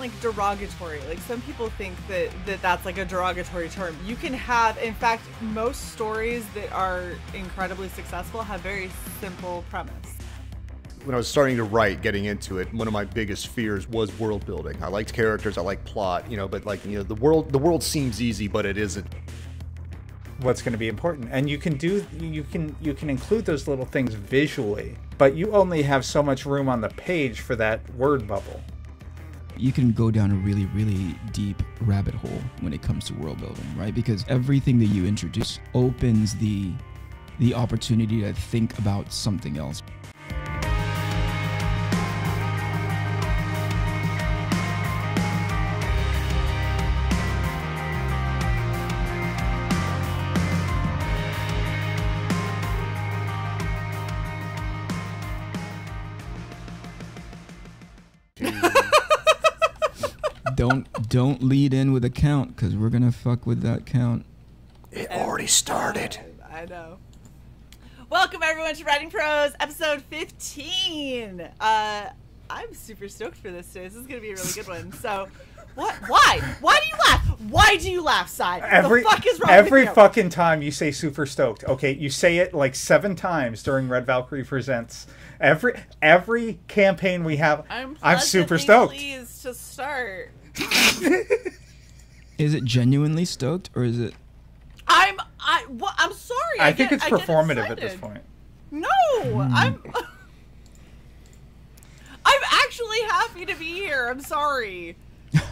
like derogatory. Like some people think that that's like a derogatory term. You can have, in fact, most stories that are incredibly successful have very simple premise. When I was starting to write, getting into it, one of my biggest fears was world building. I liked characters, I liked plot, you know, but like, you know, the world seems easy, but it isn't. What's going to be important, and you can include those little things visually, but you only have so much room on the page for that word bubble. You can go down a really, really deep rabbit hole when it comes to world building, right? Because everything that you introduce opens the opportunity to think about something else. Don't lead in with a count, because we're gonna fuck with that count. It already started. I know. Welcome everyone to Writing Prose, episode 15. I'm super stoked for this today. This is gonna be a really good one. So, what? Why? Why do you laugh? Why do you laugh, Sai? The fuck is wrong with you? Every fucking time you say super stoked. Okay, you say it like 7 times during Red Valkyrie Presents. Every campaign we have, I'm super stoked. Pleased to start. Is it genuinely stoked, or is it? I'm sorry. I think it's performative at this point. No, I'm actually happy to be here. I'm sorry.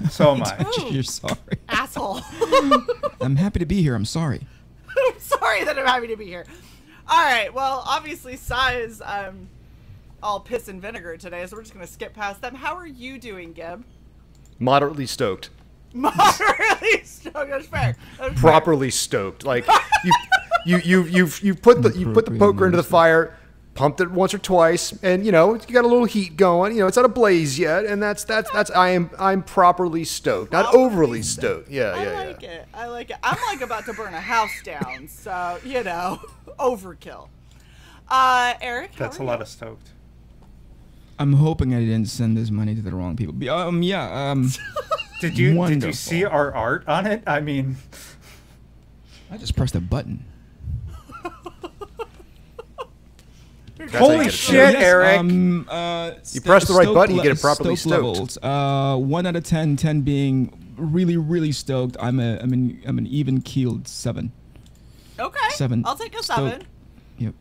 So am I. You're sorry, asshole. I'm happy to be here. I'm sorry. I'm sorry that I'm happy to be here. All right. Well, obviously, Sai is all piss and vinegar today, so we're just gonna skip past them. How are you doing, Gib? Moderately stoked. Moderately stoked. That's fair. That's Properly stoked. Like you put the poker into the fire, pumped it once or twice, and you know you got a little heat going. You know it's not ablaze yet, and that's I'm properly stoked, not overly stoked. Yeah. I like it. I'm like about to burn a house down, so you know, overkill. Eric, that's a lot of stoked. I'm hoping I didn't send this money to the wrong people. Did you see our art on it? I mean, I just pressed a button. Holy shit, Eric! You press the right button, you get it properly stoked. Levels. 1 out of 10, 10 being really, really stoked. I'm an even keeled 7. Okay. 7. I'll take a 7. Yep.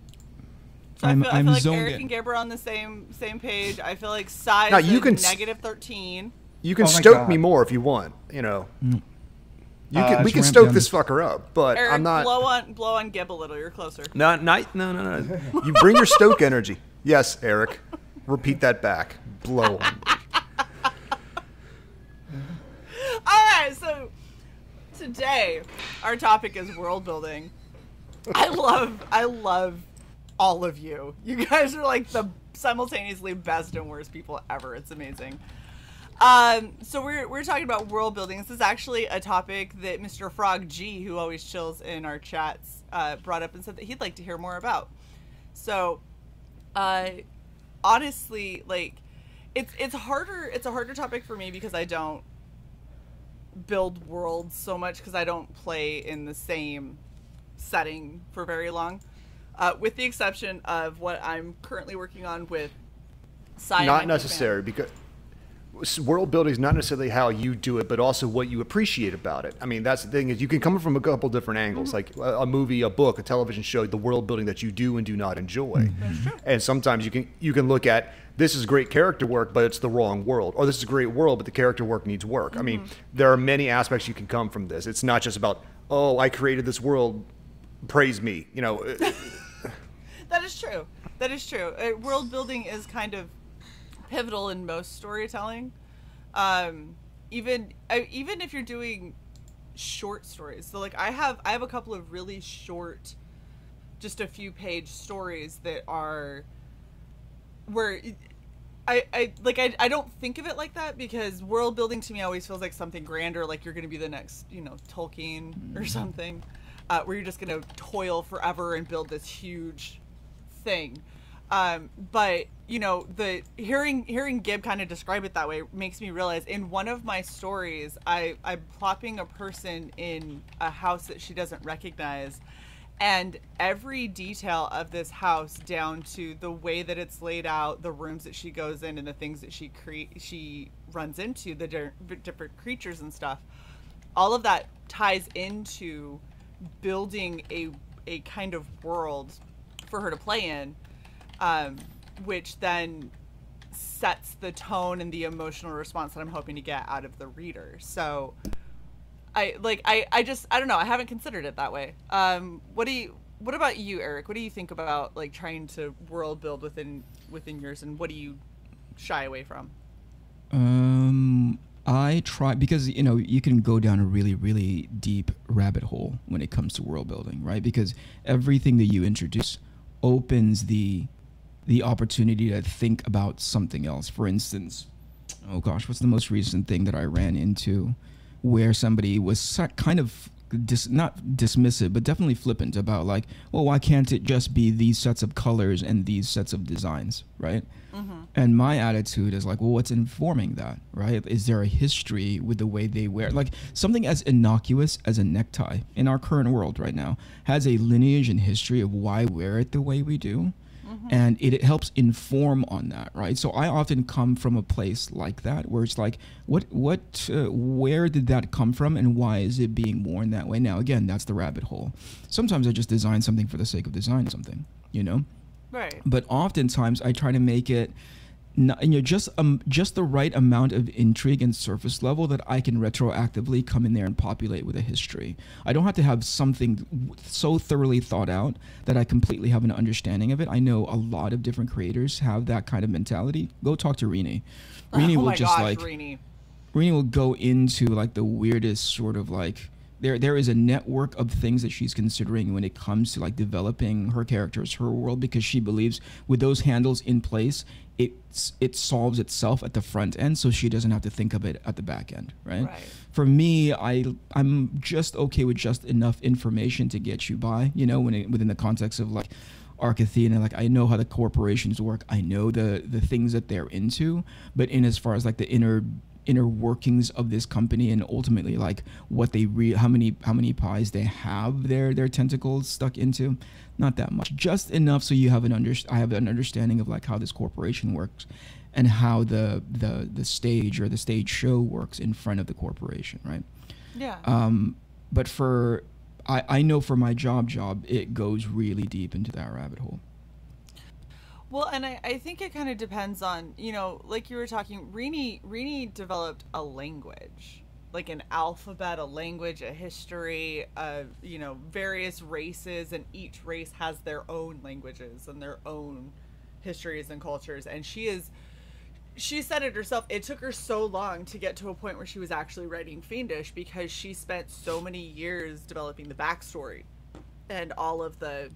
So I feel like Eric and Gib are on the same page. I feel like Sai is negative 13. You can stoke me more if you want. You know, we can stoke this fucker up, but Eric, I'm not. Blow on Gib a little. You're closer. No. You bring your stoke energy. Yes, Eric. Repeat that back. Blow on me. All right. So today our topic is world building. I love all of you. You guys are like the simultaneously best and worst people ever. It's amazing. So we're talking about world building. This is actually a topic that Mr. Frog G, who always chills in our chats, brought up and said that he'd like to hear more about. So, honestly, like, it's a harder topic for me because I don't build worlds so much because I don't play in the same setting for very long. With the exception of what I'm currently working on with Sai. Not necessary, because world building is not necessarily how you do it, but also what you appreciate about it. I mean, that's the thing, is you can come from a couple different angles, like a movie, a book, a television show, the world building that you do and do not enjoy. And sometimes you can look at, this is great character work, but it's the wrong world, or this is a great world, but the character work needs work. I mean, there are many aspects you can come from this. It's not just about, oh, I created this world, praise me, you know. That is true. That is true. World building is kind of pivotal in most storytelling. Even if you're doing short stories. So like I have a couple of really short, just a few page stories that are where I don't think of it like that, because world building to me always feels like something grander, like you're going to be the next, you know, Tolkien or something, where you're just going to toil forever and build this huge thing. But you know, the hearing Gib kind of describe it that way makes me realize in one of my stories, I'm plopping a person in a house that she doesn't recognize, and every detail of this house, down to the way that it's laid out, the rooms that she goes in, and the things that she runs into, the different creatures and stuff, all of that ties into building a kind of world for her to play in. Which then sets the tone and the emotional response that I'm hoping to get out of the reader. So I don't know. I haven't considered it that way. What about you, Eric? What do you think about like trying to world build within yours, and what do you shy away from? I try, because you know you can go down a really, really deep rabbit hole when it comes to world building, right? Because everything that you introduce opens the opportunity to think about something else. For instance, oh gosh, what's the most recent thing that I ran into where somebody was kind of not dismissive, but definitely flippant about like, well, why can't it just be these sets of colors and these sets of designs, right? Mm-hmm. And my attitude is like, well, what's informing that, right? Is there a history with the way they wear? Like something as innocuous as a necktie in our current world right now has a lineage and history of why we wear it the way we do. And it helps inform on that, right? So I often come from a place like that, where it's like, where did that come from, and why is it being worn that way? Now, again, that's the rabbit hole. Sometimes I just design something for the sake of designing something, you know? Right. But oftentimes I try to make it just the right amount of intrigue and surface level that I can retroactively come in there and populate with a history. I don't have to have something so thoroughly thought out that I completely have an understanding of it. I know a lot of different creators have that kind of mentality. Go talk to Rini. Rini will just like Rini will go into like the weirdest sort of like there is a network of things that she's considering when it comes to like developing her characters, her world, because she believes with those handles in place, it solves itself at the front end, so she doesn't have to think of it at the back end, right? For me, I'm just okay with just enough information to get you by, you know, within the context of like Arcathena. Like I know how the corporations work, I know the things that they're into, but in as far as like the inner workings of this company, and ultimately like what they how many pies they have their tentacles stuck into, not that much, just enough so you have I have an understanding of like how this corporation works and how the stage or the stage show works in front of the corporation, right? Yeah. But I know for my job it goes really deep into that rabbit hole. Well, and I think it kind of depends on, you know, like you were talking, Rini developed a language, like an alphabet, a language, a history, you know, various races, and each race has their own languages and their own histories and cultures. And she said it herself, it took her so long to get to a point where she was actually writing Fiendish, because she spent so many years developing the backstory and all of the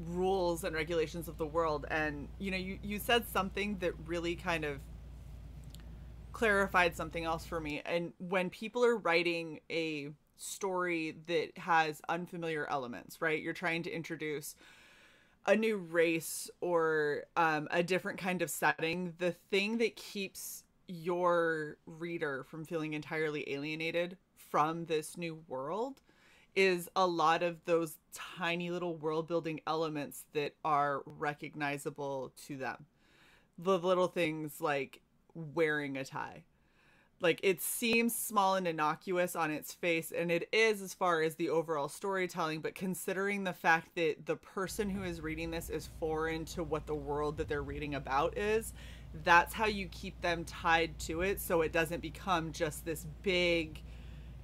rules and regulations of the world. And you know, you said something that really kind of clarified something else for me. And when people are writing a story that has unfamiliar elements, right, you're trying to introduce a new race or a different kind of setting, the thing that keeps your reader from feeling entirely alienated from this new world is a lot of those tiny little world building elements that are recognizable to them. The little things like wearing a tie. Like, it seems small and innocuous on its face, and it is as far as the overall storytelling, but considering the fact that the person who is reading this is foreign to what the world that they're reading about is, that's how you keep them tied to it, so it doesn't become just this big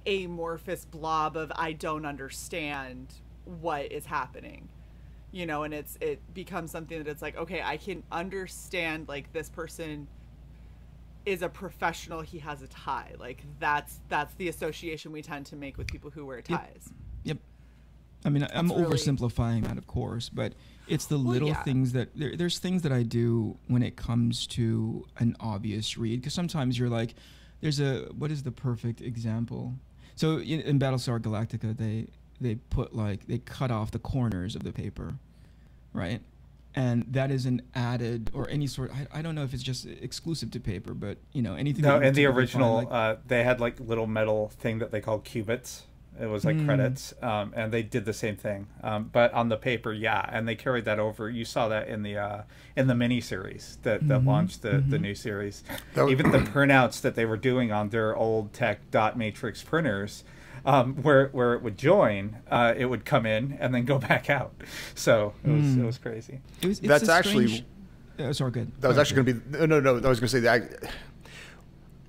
amorphous blob of I don't understand what is happening, you know. And it becomes something that it's like, okay, I can understand, like, this person is a professional, he has a tie. Like, that's the association we tend to make with people who wear ties. Yep. I mean, I'm really oversimplifying that, of course, but it's the little things that there's things that I do when it comes to an obvious read, because sometimes you're like, what is the perfect example? So in Battlestar Galactica, they put, like, they cut off the corners of the paper, right? And that is an added, or any sort. I don't know if it's just exclusive to paper, but you know, anything. No, that you in the typically original, find, they had like little metal thing that they called cubits. It was like credits, and they did the same thing, but on the paper, yeah. And they carried that over. You saw that in the mini series that launched the new series. Even the printouts that they were doing on their old tech dot matrix printers. Where it would join, it would come in and then go back out. So it was crazy. That's actually. Sorry, good. That was actually going to be no. I was going to say that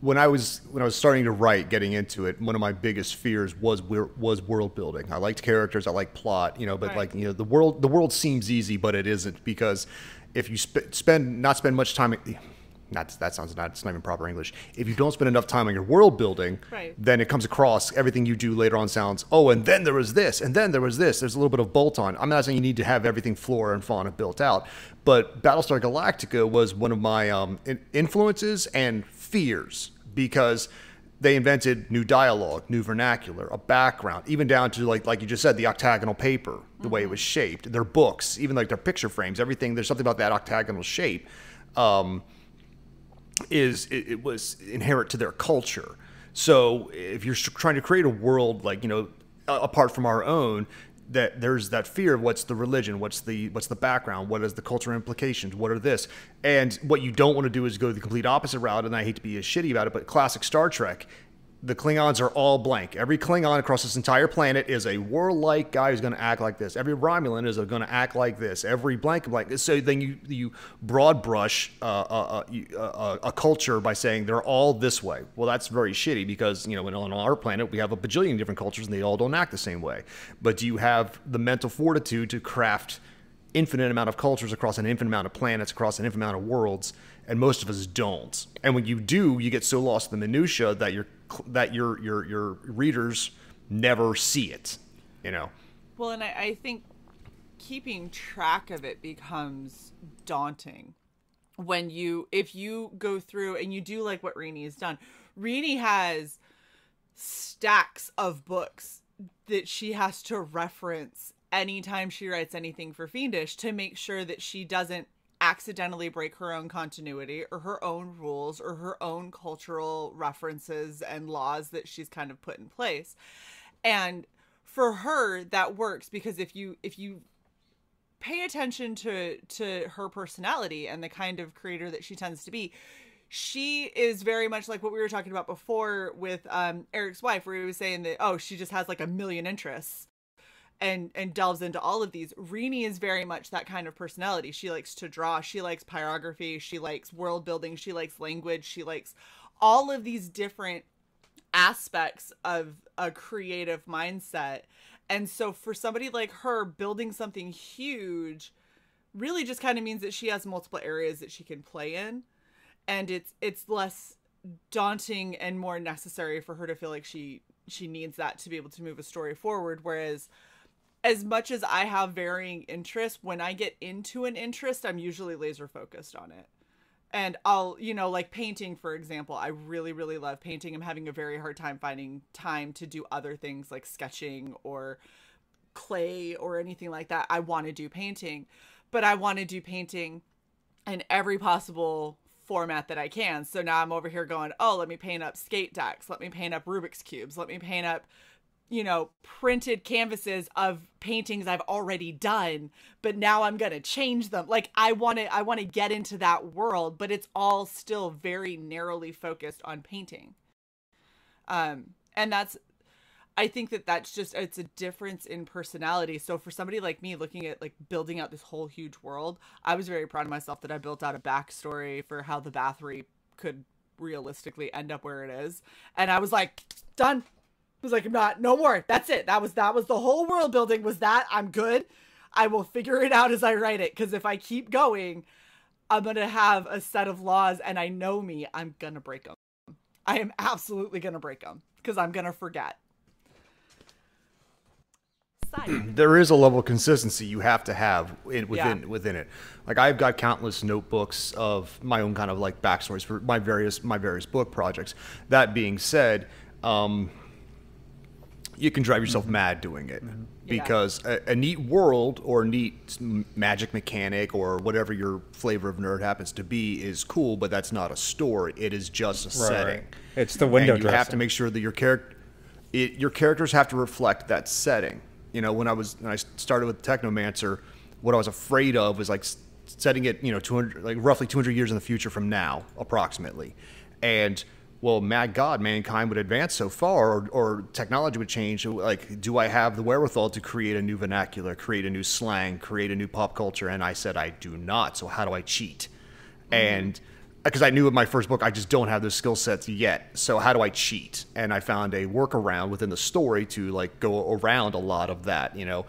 when I was starting to write, getting into it, one of my biggest fears was world building. I liked characters, I liked plot, but right. like the world seems easy, but it isn't, because if you spend much time. That's not even proper English. If you don't spend enough time on your world building, right. then it comes across, everything you do later on sounds, oh, and then there was this, and then there was this. There's a little bit of bolt on. I'm not saying you need to have everything flora and fauna built out, but Battlestar Galactica was one of my influences and fears, because they invented new dialogue, new vernacular, a background, even down to like you just said, the octagonal paper, the way it was shaped, their books, even like their picture frames, everything. There's something about that octagonal shape. It was inherent to their culture. So if you're trying to create a world like, apart from our own, that there's that fear of what's the religion, what's the background, what is the cultural implications, what are this, and what you don't want to do is go the complete opposite route. And I hate to be as shitty about it, but classic Star Trek, the Klingons are all blank. Every Klingon across this entire planet is a warlike guy who's going to act like this. Every Romulan is going to act like this. Every blank. So then you broad brush a culture by saying they're all this way. Well, that's very shitty, because on our planet we have a bajillion different cultures and they all don't act the same way. But do you have the mental fortitude to craft infinite amount of cultures across an infinite amount of planets, across an infinite amount of worlds? And most of us don't. And when you do, you get so lost in the minutia that your readers never see it, Well, and I think keeping track of it becomes daunting if you go through and you do like what Rini has done. Rini has stacks of books that she has to reference anytime she writes anything for Fiendish, to make sure that she doesn't accidentally break her own continuity or her own rules or her own cultural references and laws that she's kind of put in place. And for her, that works, because if you pay attention to her personality and the kind of creator that she tends to be, she is very much like what we were talking about before with Eric's wife, where he was saying that, she just has like a million interests and delves into all of these. Rini is very much that kind of personality. She likes to draw. She likes pyrography. She likes world building. She likes language. She likes all of these different aspects of a creative mindset. And so for somebody like her, building something huge really just kind of means that she has multiple areas that she can play in. And it's less daunting and more necessary for her to feel like she needs that to be able to move a story forward. Whereas, as much as I have varying interests, when I get into an interest, I'm usually laser focused on it. And I'll, like painting, for example, I really, really love painting. I'm having a very hard time finding time to do other things like sketching or clay or anything like that. I want to do painting, but I want to do painting in every possible format that I can. So now I'm over here going, let me paint up skate decks. Let me paint up Rubik's Cubes. Let me paint up printed canvases of paintings I've already done, but now I'm going to change them. Like I want to get into that world, but it's all still very narrowly focused on painting. And I think that's just, it's a difference in personality. So for somebody like me looking at like building out this whole huge world, I was very proud of myself that I built out a backstory for how the Bathory could realistically end up where it is. And I was like, done. I was like, no more. That's it. That was the whole world building was that. I'm good. I will figure it out as I write it. Because if I keep going, I'm going to have a set of laws, and I know me, I'm going to break them. I am absolutely going to break them because I'm going to forget. There is a level of consistency you have to have within it. Like I've got countless notebooks of my own kind of like backstories for my various book projects. That being said, you can drive yourself mad doing it. Because a neat world or a neat magic mechanic or whatever your flavor of nerd happens to be is cool, but that's not a story. It is just a setting. It's the window and you have to make sure that your characters have to reflect that setting. You know, when I started with Technomancer, what I was afraid of was like setting it, you know, 200, like roughly 200 years in the future from now, approximately. And well, mad God, mankind would advance so far, or technology would change. Like, do I have the wherewithal to create a new vernacular, create a new slang, create a new pop culture? And I said, I do not. So how do I cheat? And because I knew in my first book, I just don't have those skill sets yet. So how do I cheat? And I found a workaround within the story to like go around a lot of that. You know,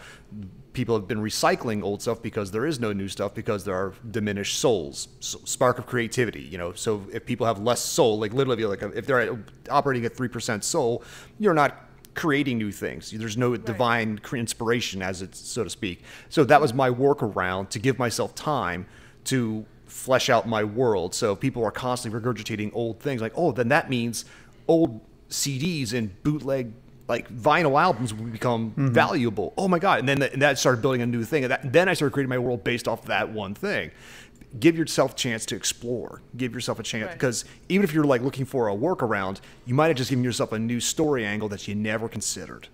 people have been recycling old stuff because there is no new stuff because there are diminished souls, spark of creativity. You know, so if people have less soul, like literally, like if they're operating at 3% soul, you're not creating new things. There's no divine inspiration, as it's so to speak. So that was my workaround to give myself time to flesh out my world. So if people are constantly regurgitating old things, like, oh, then that means old CDs and bootleg like vinyl albums will become valuable. Oh my God. And then that started building a new thing. And then I started creating my world based off that one thing. Give yourself a chance to explore. Give yourself a chance, because even if you're like looking for a workaround, you might have just given yourself a new story angle that you never considered.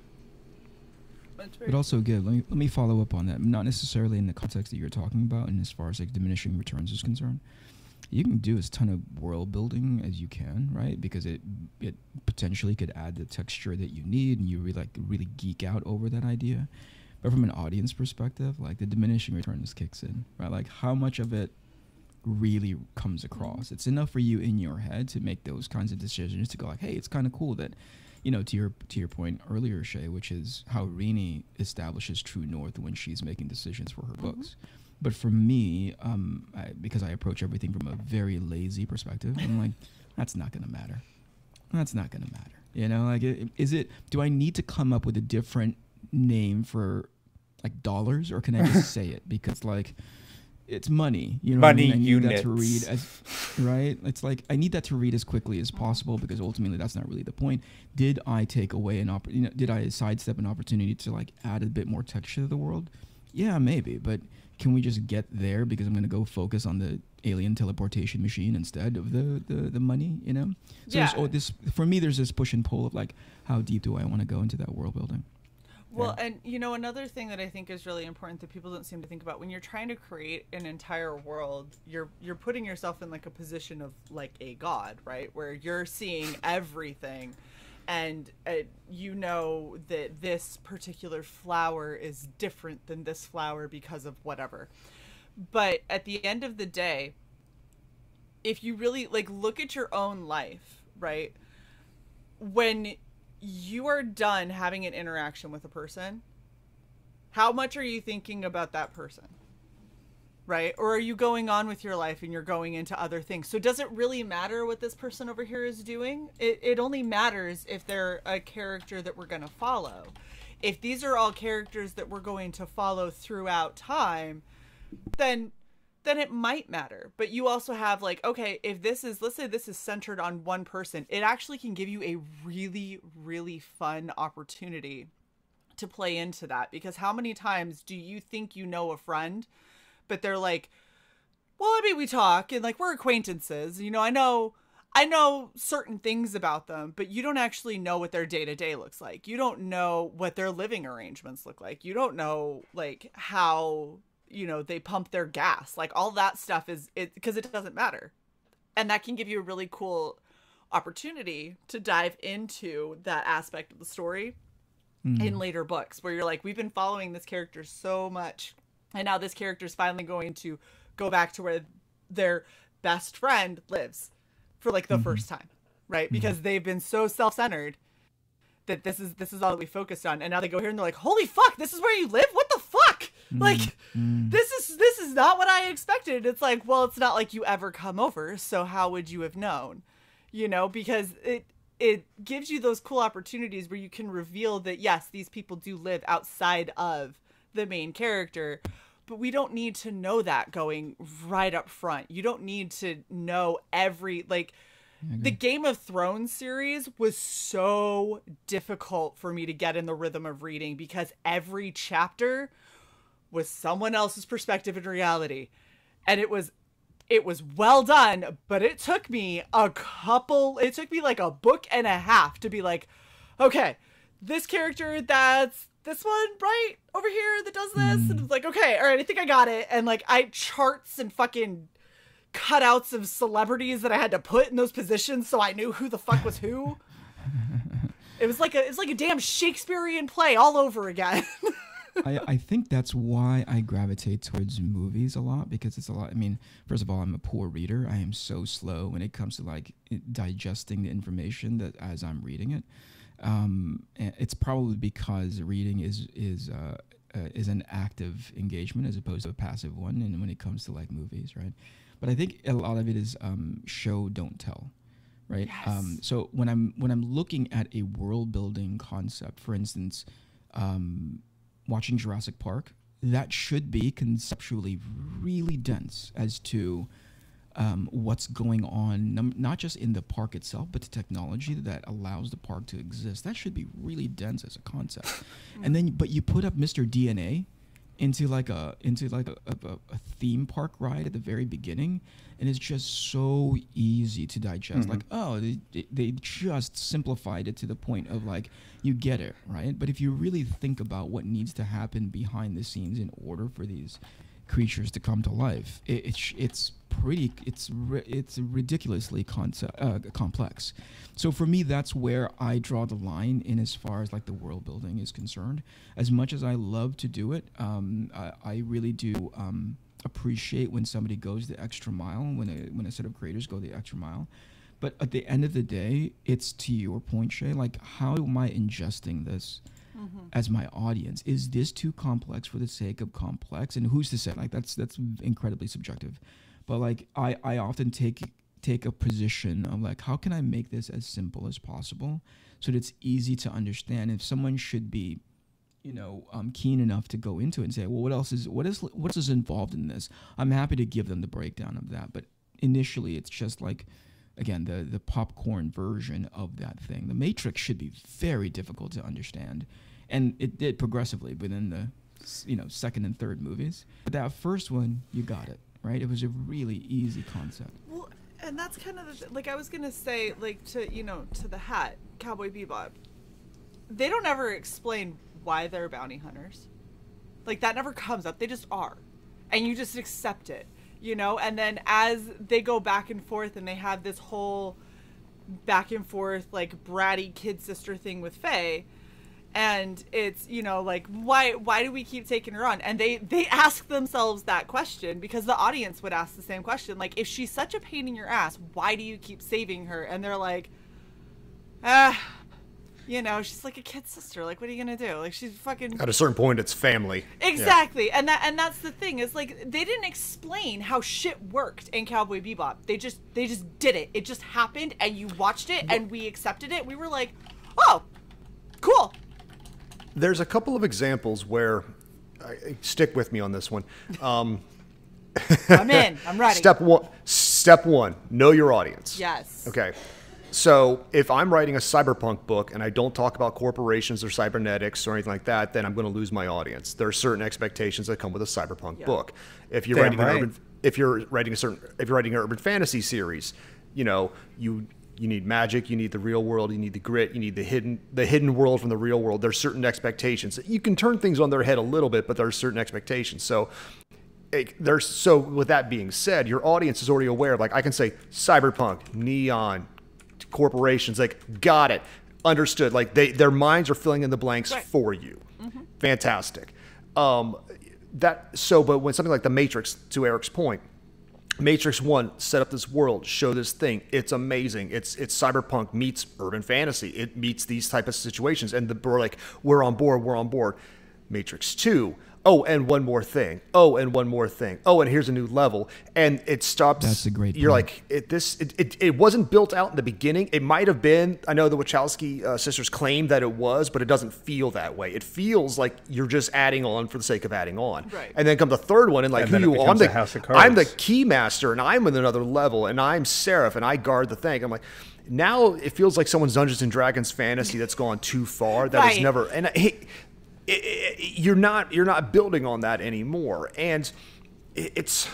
But also, Gib, let me follow up on that. Not necessarily in the context that you're talking about, and as far as like diminishing returns is concerned, you can do as ton of world building as you can, right? Because it potentially could add the texture that you need, and you really geek out over that idea. But from an audience perspective, like the diminishing returns kicks in, right? Like how much of it really comes across? It's enough for you in your head to make those kinds of decisions to go like, hey, it's kind of cool that. You know, to your point earlier, Shae, which is how Rini establishes true north when she's making decisions for her books. But for me, because I approach everything from a very lazy perspective, I'm like, that's not going to matter. That's not going to matter. You know, like, do I need to come up with a different name for like dollars, or can I just say it? Because like, it's money, you know. Money what I mean? I need units. that to read as, right? It's like I need that to read as quickly as possible, because ultimately that's not really the point. Did I take away did I sidestep an opportunity to like add a bit more texture to the world? Yeah, maybe, but can we just get there because I'm going to go focus on the alien teleportation machine instead of the money, you know? So for me, there's this push and pull of like, how deep do I want to go into that world building? Well, and you know, another thing that I think is really important that people don't seem to think about, when you're trying to create an entire world, you're putting yourself in like a position of like a god, right? Where you're seeing everything, and you know that this particular flower is different than this flower because of whatever. But at the end of the day, if you really like look at your own life, right? When you are done having an interaction with a person, how much are you thinking about that person? Right? Or are you going on with your life and you're going into other things? So does it really matter what this person over here is doing? It only matters if they're a character that we're going to follow. If these are all characters that we're going to follow throughout time, then it might matter. But you also have like, okay, if this is, let's say this is centered on one person, it actually can give you a really, really fun opportunity to play into that. Because how many times do you think you know a friend, but they're like, well, I mean, we talk and like we're acquaintances, you know, I know certain things about them, but you don't actually know what their day-to-day looks like. You don't know what their living arrangements look like. You don't know like how, you know, they pump their gas, like all that stuff is it, because it doesn't matter. And that can give you a really cool opportunity to dive into that aspect of the story in later books, where you're like, we've been following this character so much, and now this character is finally going to go back to where their best friend lives for like the first time, right? Because they've been so self-centered that this is all that we focused on, and now they go here and they're like, holy fuck, this is where you live? What the fuck? Like, this is not what I expected. It's like, well, it's not like you ever come over, so how would you have known? You know, because it gives you those cool opportunities where you can reveal that, yes, these people do live outside of the main character, but we don't need to know that going right up front. You don't need to know every, like, The Game of Thrones series was so difficult for me to get in the rhythm of reading because every chapter was someone else's perspective in reality. And it was well done, but it took me like a book and a half to be like, okay, this character, that's this one right over here that does this. And it's like, okay, all right, I think I got it. And like charts and fucking cutouts of celebrities that I had to put in those positions so I knew who the fuck was who. It was like a damn Shakespearean play all over again. I think that's why I gravitate towards movies a lot, because it's a lot. I mean, first of all, I'm a poor reader. I am so slow when it comes to like digesting the information that as I'm reading it. It's probably because reading is an active engagement as opposed to a passive one. And when it comes to like movies, right? But I think a lot of it is show don't tell, right? Yes. So when I'm looking at a world building concept, for instance, watching Jurassic Park, that should be conceptually really dense as to what's going on, not just in the park itself, but the technology that allows the park to exist. That should be really dense as a concept. And then, but you put up Mr. DNA into like a theme park ride at the very beginning, and it's just so easy to digest. Like, oh, they just simplified it to the point of like, you get it, right? But if you really think about what needs to happen behind the scenes in order for these creatures to come to life, it's ridiculously complex. So for me, that's where I draw the line in as far as like the world building is concerned. As much as I love to do it, I really do appreciate when somebody goes the extra mile, when a set of creators go the extra mile. But at the end of the day, it's to your point, Shae, like, how am I ingesting this as my audience? Is this too complex for the sake of complex? And who's to say? Like, that's incredibly subjective. But like, I often take a position of like, how can I make this as simple as possible so that it's easy to understand? If someone should be, keen enough to go into it and say, well, what is involved in this? I'm happy to give them the breakdown of that. But initially, it's just like, again, the popcorn version of that thing. The Matrix should be very difficult to understand, and it did progressively within the second and third movies. But that first one, you got it right. It was a really easy concept. Well, and that's kind of like I was gonna say, like to the hat, Cowboy Bebop. They don't ever explain why they're bounty hunters. Like, that never comes up. They just are, and you just accept it. And then as they go back and forth and they have this whole back and forth, like, bratty kid sister thing with Faye, and it's, like, why do we keep taking her on? And they ask themselves that question because the audience would ask the same question. Like, if she's such a pain in your ass, why do you keep saving her? And they're like, she's like a kid sister. Like, what are you gonna do? Like, she's fucking. At a certain point, it's family. Exactly, yeah. and that's the thing. Is like they didn't explain how shit worked in Cowboy Bebop. They just did it. It just happened, and you watched it, and we accepted it. We were like, oh, cool. There's a couple of examples where, stick with me on this one. I'm in. I'm ready. Step one. Know your audience. Yes. Okay. So if I'm writing a cyberpunk book and I don't talk about corporations or cybernetics or anything like that, then I'm going to lose my audience. There are certain expectations that come with a cyberpunk book. If you're writing an urban fantasy series, you need magic, you need the real world, you need the grit, you need the hidden world from the real world. There's certain expectations. You can turn things on their head a little bit, but there are certain expectations. So with that being said, your audience is already aware of, like, I can say cyberpunk, neon, corporations, like, got it, understood. Like, their minds are filling in the blanks for you. Fantastic. But when something like the Matrix, to Eric's point, Matrix 1 set up this world, show this thing. It's amazing. It's cyberpunk meets urban fantasy. It meets these type of situations, and we're on board. Matrix 2. Oh, and one more thing. Oh, and one more thing. Oh, and here's a new level. And it stops. That's a great You're point. like, it wasn't built out in the beginning. It might have been. I know the Wachowski sisters claimed that it was, but it doesn't feel that way. It feels like you're just adding on for the sake of adding on. Right. And then come the third one, and like, And then it becomes a House of Cards. I'm the key master, and I'm in another level, and I'm Seraph, and I guard the thing. I'm like, now it feels like someone's Dungeons and Dragons fantasy that's gone too far. That is never. And you're not building on that anymore. And it's,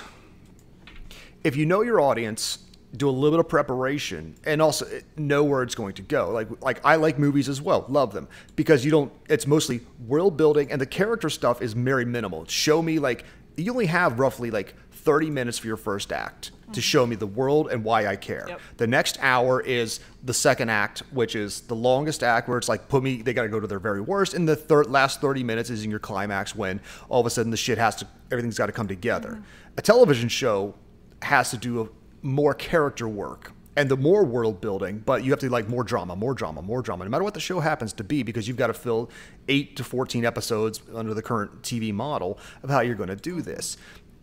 if you know your audience, do a little bit of preparation, and also know where it's going to go. Like I like movies as well, love them, because it's mostly world building, and the character stuff is very minimal. Show me, like, you only have roughly like 30 minutes for your first act to show me the world and why I care. Yep. The next hour is the second act, which is the longest act, where it's like, they got to go to their very worst. And the last 30 minutes is in your climax, when all of a sudden everything's got to come together. A television show has to do more character work and the more world building, but you have to like more drama, no matter what the show happens to be, because you've got to fill 8 to 14 episodes under the current TV model of how you're going to do this.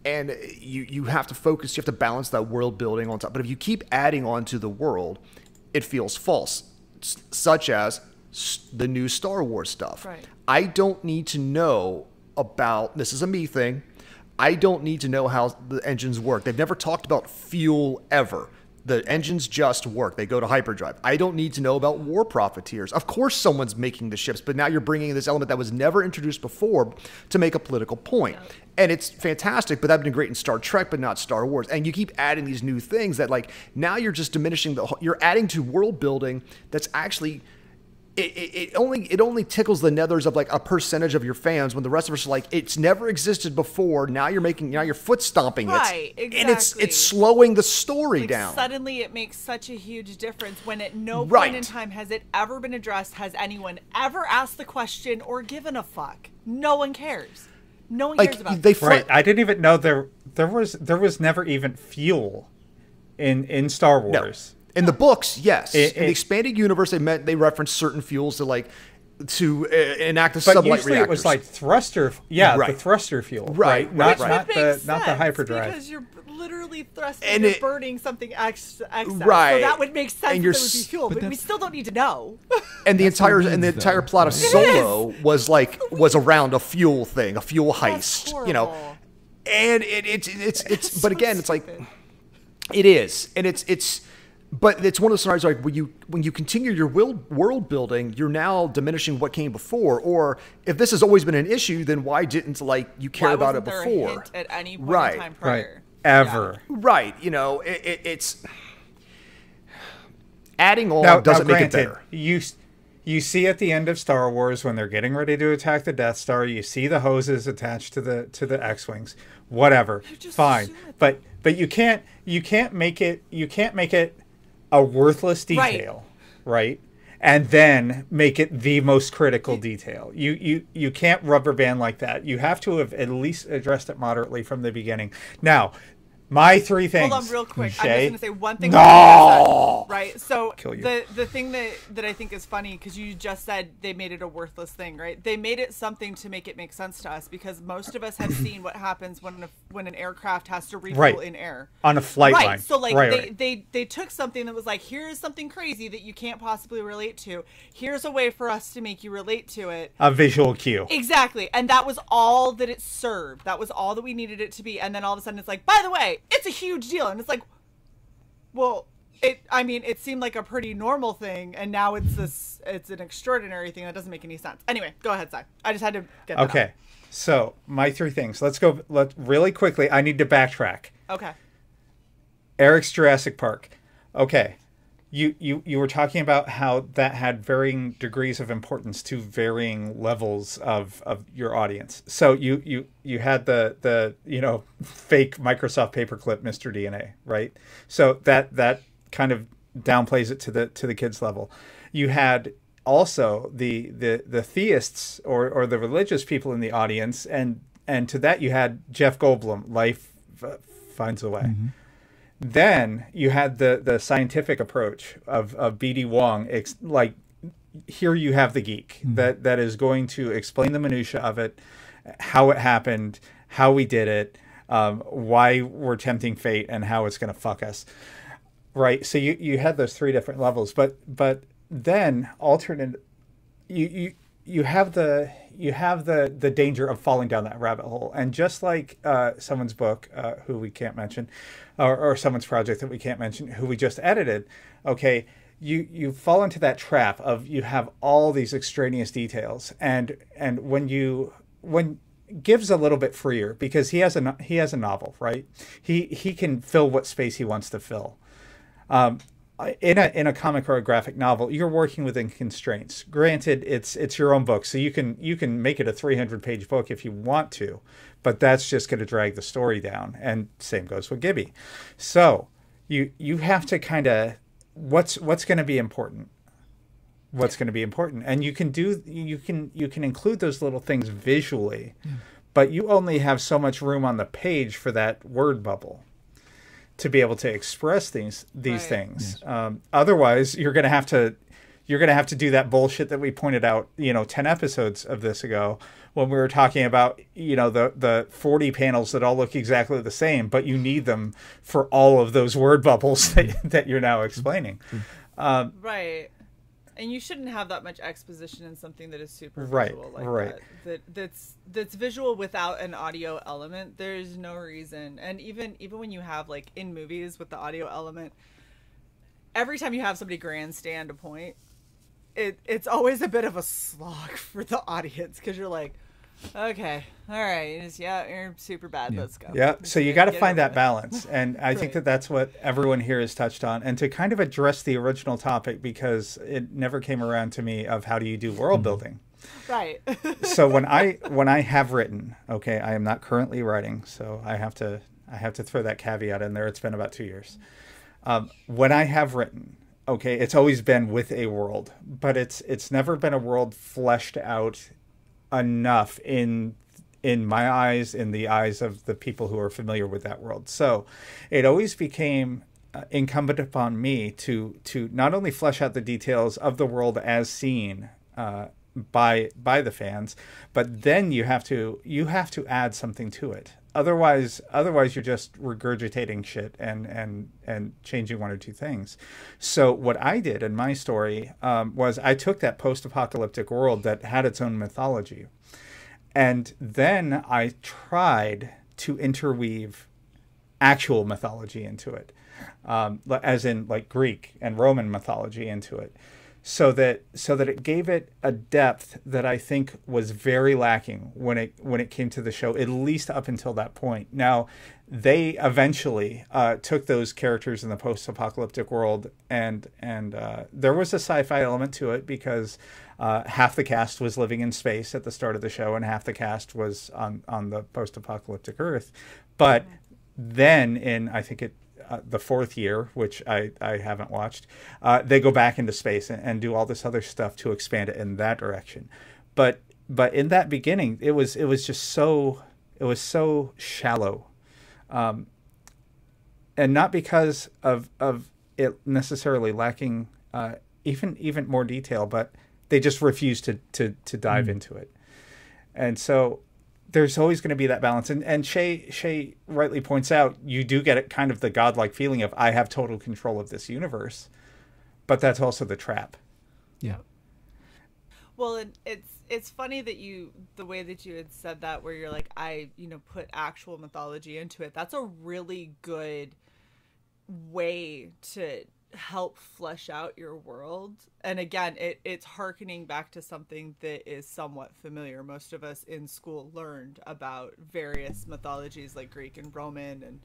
And you have to focus, you have to balance that world building on top. But if you keep adding on to the world, it feels false, such as the new Star Wars stuff. Right. I don't need to know about, this is a me thing, I don't need to know how the engines work. They've never talked about fuel ever. The engines just work. They go to hyperdrive. I don't need to know about war profiteers. Of course someone's making the ships, but now you're bringing in this element that was never introduced before to make a political point. Yeah. And it's fantastic, but that'd been great in Star Trek, but not Star Wars. And you keep adding these new things that, like, now you're just diminishing you're adding to world building that's actually, it only tickles the nethers of like a percentage of your fans, when the rest of us are like, it's never existed before. Now you're foot stomping it. Right, exactly. And it's slowing the story like, down. Suddenly it makes such a huge difference when at no point in time has it ever been addressed. Has anyone ever asked the question or given a fuck? No one cares. No one cares about it. Right. I didn't even know there was never even fuel in Star Wars. No. In the books, yes. In the expanded universe, they reference certain fuels to enact the sublight reactors. But usually it was like thruster, the thruster fuel, right? Not the hyperdrive. Because you're literally thrusting and burning something excess. Right. So that would make sense. And that would be fuel, but we still don't need to know. And the entire plot of Solo was around a fuel thing, a fuel heist, you know. And it's but again, it's like, it is, and it's. But it's one of those scenarios like when you continue your world building, you're now diminishing what came before. Or if this has always been an issue, then why didn't you care about it before? A hint at any point in time prior? Right. Ever. Yeah. Right. You know, it's adding on doesn't make it better. You see at the end of Star Wars when they're getting ready to attack the Death Star, you see the hoses attached to the X-wings. Whatever. Fine. But you can't make it a worthless detail, right? And then make it the most critical detail. You can't rubber band like that. You have to have at least addressed it moderately from the beginning. Now, my 3 things. Hold on real quick. Shae, I'm just going to say one thing. No! Right? So Kill you. The thing that I think is funny, because you just said they made it a worthless thing, right? They made it something to make it make sense to us, because most of us have seen what happens when an aircraft has to refuel in air. On a flight line. So like they took something that was like, here's something crazy that you can't possibly relate to. Here's a way for us to make you relate to it. A visual cue. Exactly. And that was all that it served. That was all that we needed it to be. And then all of a sudden it's like, by the way, it's a huge deal. And it's like, well, it seemed like a pretty normal thing, and now it's an extraordinary thing that doesn't make any sense. Anyway, go ahead, Cy. I just had to get that out. Okay. So, my 3 things. Let's really quickly. I need to backtrack. Okay. Eric's Jurassic Park. Okay. You were talking about how that had varying degrees of importance to varying levels of your audience. So you had the fake Microsoft paperclip Mr. DNA, right? So that kind of downplays it to the kids level. You had also the theists or the religious people in the audience, and to that you had Jeff Goldblum, Life Finds a Way. Mm-hmm. Then you had the scientific approach of B.D. Wong, here you have the geek that is going to explain the minutia of it, how it happened, how we did it, why we're tempting fate, and how it's going to fuck us. Right. So you had those three different levels, but then alternate, you have the danger of falling down that rabbit hole. And just like someone's book, who we can't mention, or someone's project that we can't mention, who we just edited, okay, you fall into that trap of you have all these extraneous details, and when Gibbs a little bit freer because he has a novel, right? He can fill what space he wants to fill. In a comic or a graphic novel, you're working within constraints. Granted, it's your own book, so you can make it a 300-page book if you want to, but that's just going to drag the story down. And same goes with Gibby. So you have to kind of what's going to be important. What's going to be important, and you can include those little things visually, but you only have so much room on the page for that word bubble to be able to express these things. Yes. Otherwise, you're going to have to do that bullshit that we pointed out, 10 episodes of this ago when we were talking about, the 40 panels that all look exactly the same, but you need them for all of those word bubbles that you're now explaining. Right. And you shouldn't have that much exposition in something that is super visual like that. That's visual without an audio element. There's no reason. And even when you have like in movies with the audio element, every time you have somebody grandstand a point, it's always a bit of a slog for the audience because you're like, okay, all right, you're super bad. Let's go. Yeah, so you got to find that balance, and I think that's what everyone here has touched on. And to kind of address the original topic, because it never came around to me of how do you do world building. Right. So when I have written, okay, I am not currently writing, so I have to throw that caveat in there. It's been about 2 years. When I have written, okay, it's always been with a world, but it's never been a world fleshed out enough in my eyes, in the eyes of the people who are familiar with that world. So it always became incumbent upon me to not only flesh out the details of the world as seen by the fans, but then you have to add something to it. Otherwise you're just regurgitating shit and changing one or two things. So what I did in my story was I took that post-apocalyptic world that had its own mythology, and then I tried to interweave actual mythology into it, as in like Greek and Roman mythology into it. So that it gave it a depth that I think was very lacking when it came to the show, at least up until that point. Now, they eventually took those characters in the post-apocalyptic world, and there was a sci-fi element to it because half the cast was living in space at the start of the show, and half the cast was on the post-apocalyptic Earth. But then, in I think the fourth year, which I haven't watched, they go back into space and do all this other stuff to expand it in that direction. But in that beginning, it was just so shallow, and not because of it necessarily lacking even more detail, but they just refused to dive into it, and so. There's always going to be that balance. And Shae rightly points out, you do get kind of the godlike feeling of, I have total control of this universe. But that's also the trap. Yeah. Well, and it's funny that the way that you had said that, where you're like, I put actual mythology into it. That's a really good way to help flesh out your world. And again, it's hearkening back to something that is somewhat familiar. Most of us in school learned about various mythologies like Greek and Roman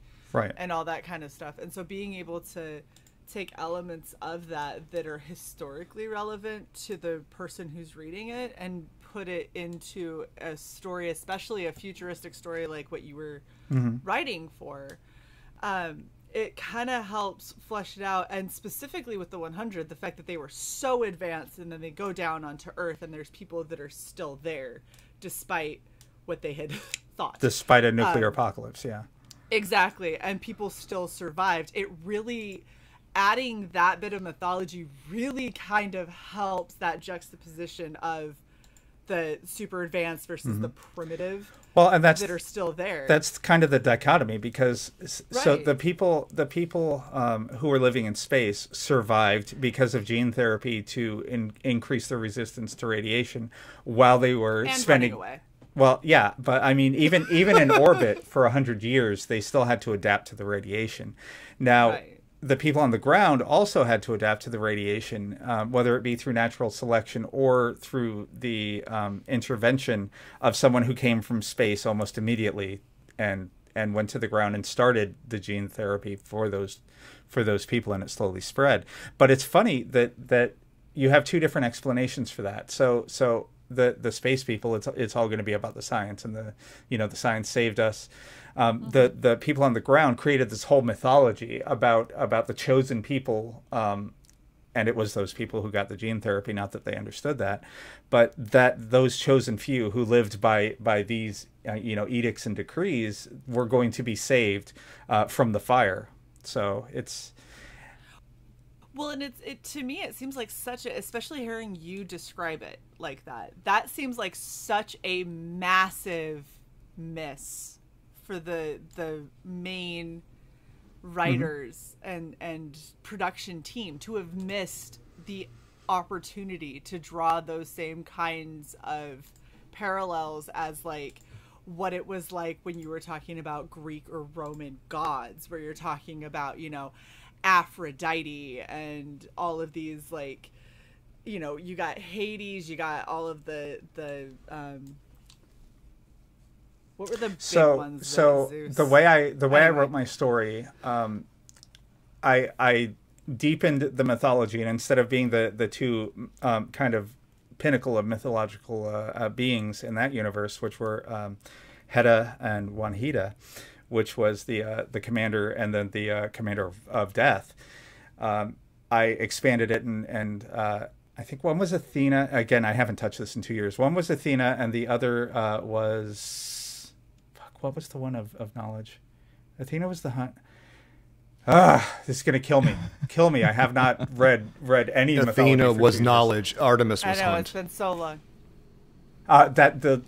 and all that kind of stuff. And so being able to take elements of that are historically relevant to the person who's reading it and put it into a story, especially a futuristic story like what you were writing for, it kind of helps flesh it out. And specifically with the 100, the fact that they were so advanced and then they go down onto Earth and there's people that are still there despite what they had thought. Despite a nuclear apocalypse, yeah. Exactly. And people still survived. It really adding that bit of mythology really kind of helps that juxtaposition of the super advanced versus the primitive. Well, and that's that are still there. That's kind of the dichotomy, because so Right. the people who were living in space survived because of gene therapy to increase their resistance to radiation, while they were and spending. running away. Well, yeah, but I mean, even in orbit for 100 years, they still had to adapt to the radiation. Now, Right. the people on the ground also had to adapt to the radiation, whether it be through natural selection or through the intervention of someone who came from space almost immediately and went to the ground and started the gene therapy for those people, and it slowly spread. But it's funny that you have two different explanations for that. So the space people, it's all going to be about the science, and the science saved us. The people on the ground created this whole mythology about the chosen people, and it was those people who got the gene therapy. Not that they understood that, but that those chosen few who lived by these edicts and decrees were going to be saved from the fire. So it's. Well, and it to me, it seems like especially hearing you describe it like that seems like such a massive miss for the main writers and production team to have missed the opportunity to draw those same kinds of parallels as like what it was like when you were talking about Greek or Roman gods, where you're talking about, Aphrodite and all of these, like, you got Hades, you got all of the what were the big ones? So Zeus? the way I Anyway. wrote my story, I deepened the mythology, and instead of being the two kind of pinnacle of mythological beings in that universe, which were Hera and Wanheda, which was the commander and then the commander of death, I expanded it and I think one was Athena. Again, I haven't touched this in 2 years. One was Athena, and the other was... what was the one of knowledge? Athena was the hunt. This is going to kill me. Kill me. I have not read any mythology Athena for was 2 years. knowledge. Artemis I was know, hunt. it's been so long.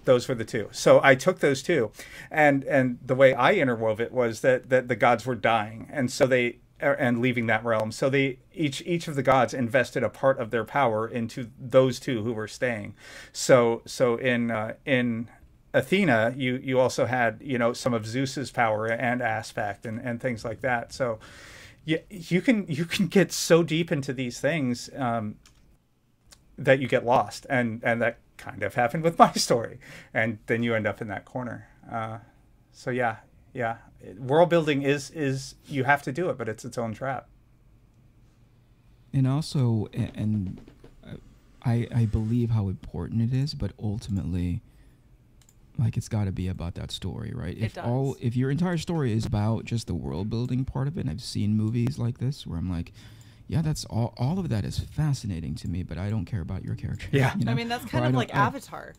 Those were the two. So I took those two, and the way I interwove it was that the gods were dying, and so and leaving that realm. So each of the gods invested a part of their power into those two who were staying. So in Athena, you also had some of Zeus's power and aspect and things like that. So you can get so deep into these things that you get lost, and that kind of happened with my story, and then you end up in that corner. So yeah, world building is you have to do it, but it's its own trap. And also, I believe how important it is, but ultimately, like, it's got to be about that story, right? It does. If your entire story is about just the world building part of it, and I've seen movies like this where I'm like, yeah, that's all of that is fascinating to me, but I don't care about your character. Yeah. I mean, that's kind of like Avatar.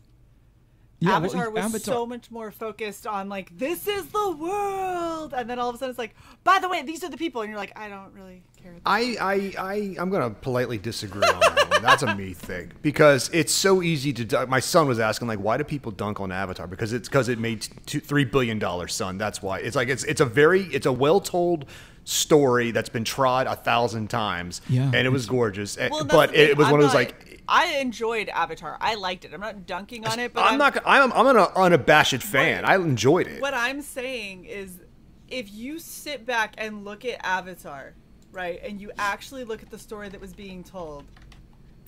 Yeah, Avatar was so much more focused on, like, this is the world, and then all of a sudden it's like, by the way, these are the people, and you're like, I don't really care. I'm going to politely disagree on that one. That's a me thing, because it's so easy to. My son was asking, like, why do people dunk on Avatar? Because it made $3 billion, son. That's why. It's like it's a well told story that's been trod 1,000 times, Yeah. and it was gorgeous. Well, but it was one of those like. I enjoyed Avatar. I liked it. I'm not dunking on it, but I'm an unabashed fan. I enjoyed it. What I'm saying is, if you sit back and look at Avatar, right, and you actually look at the story that was being told,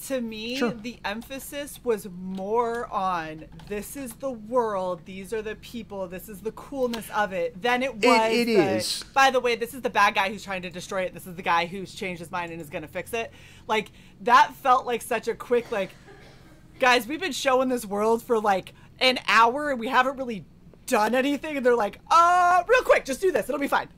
to me, Sure. the emphasis was more on this is the world, these are the people, this is the coolness of it, than it was. It is. By the way, this is the bad guy who's trying to destroy it. This is the guy who's changed his mind and is going to fix it. Like, that felt like such a quick, like, guys, we've been showing this world for like an hour and we haven't really done anything, and they're like, real quick, just do this, it'll be fine.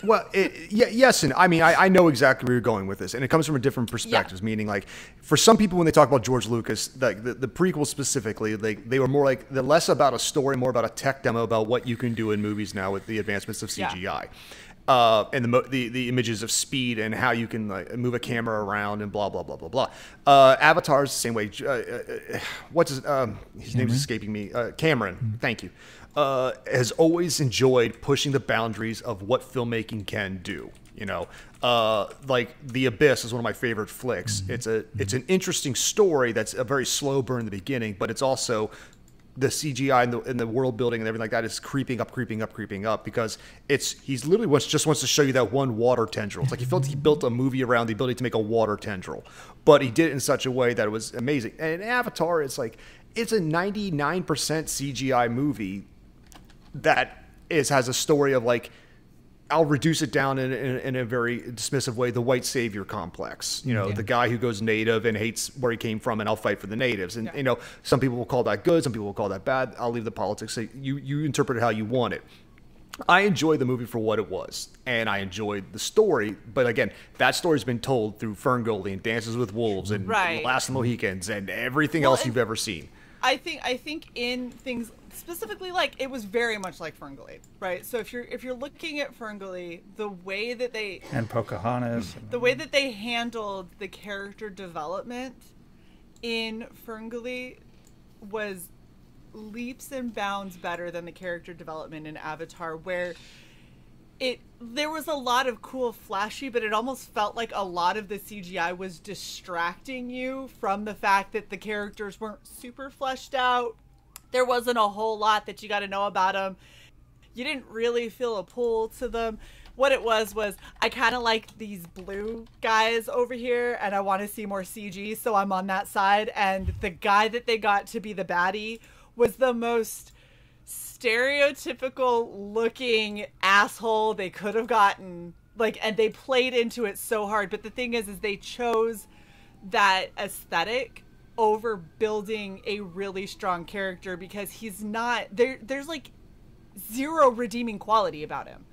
Well, yes, and I mean, I know exactly where you're going with this, and it comes from a different perspective. Yeah. Meaning, like, for some people, when they talk about George Lucas, like the prequels specifically, they were more like less about a story, more about a tech demo about what you can do in movies now with the advancements of CGI. and the images of speed and how you can like move a camera around and blah blah blah blah blah. Avatar's the same way. What's his name's escaping me? Cameron. Thank you. Has always enjoyed pushing the boundaries of what filmmaking can do. You know, like The Abyss is one of my favorite flicks. It's an interesting story that's a very slow burn in the beginning, but it's also the CGI and the world building and everything like that is creeping up because he's literally just wants to show you that one water tendril. It's like he felt he built a movie around the ability to make a water tendril, but he did it in such a way that it was amazing. And in Avatar, it's like it's a 99% CGI movie that has a story of like, I'll reduce it down in a very dismissive way, the white savior complex. You know, the guy who goes native and hates where he came from, and I'll fight for the natives. And, you know, some people will call that good, some people will call that bad. I'll leave the politics. So you interpret it how you want it. I enjoyed the movie for what it was, and I enjoyed the story. But again, that story's been told through Ferngully and Dances with Wolves and Last of the Mohicans and everything else you've ever seen. I think in things specifically, like, it was very much like Ferngully, right? So if you're looking at Ferngully, the way that they and Pocahontas, the way that they handled the character development in Ferngully was leaps and bounds better than the character development in Avatar, where there was a lot of cool flashy, but it almost felt like a lot of the CGI was distracting you from the fact that the characters weren't super fleshed out. There wasn't a whole lot that you got to know about them. You didn't really feel a pull to them. What it was I kind of like these blue guys over here, and I want to see more CG, so I'm on that side. And the guy that they got to be the baddie was the most stereotypical looking asshole they could have gotten. Like, and they played into it so hard. But the thing is they chose that aesthetic over building a really strong character, because he's not there's like zero redeeming quality about him.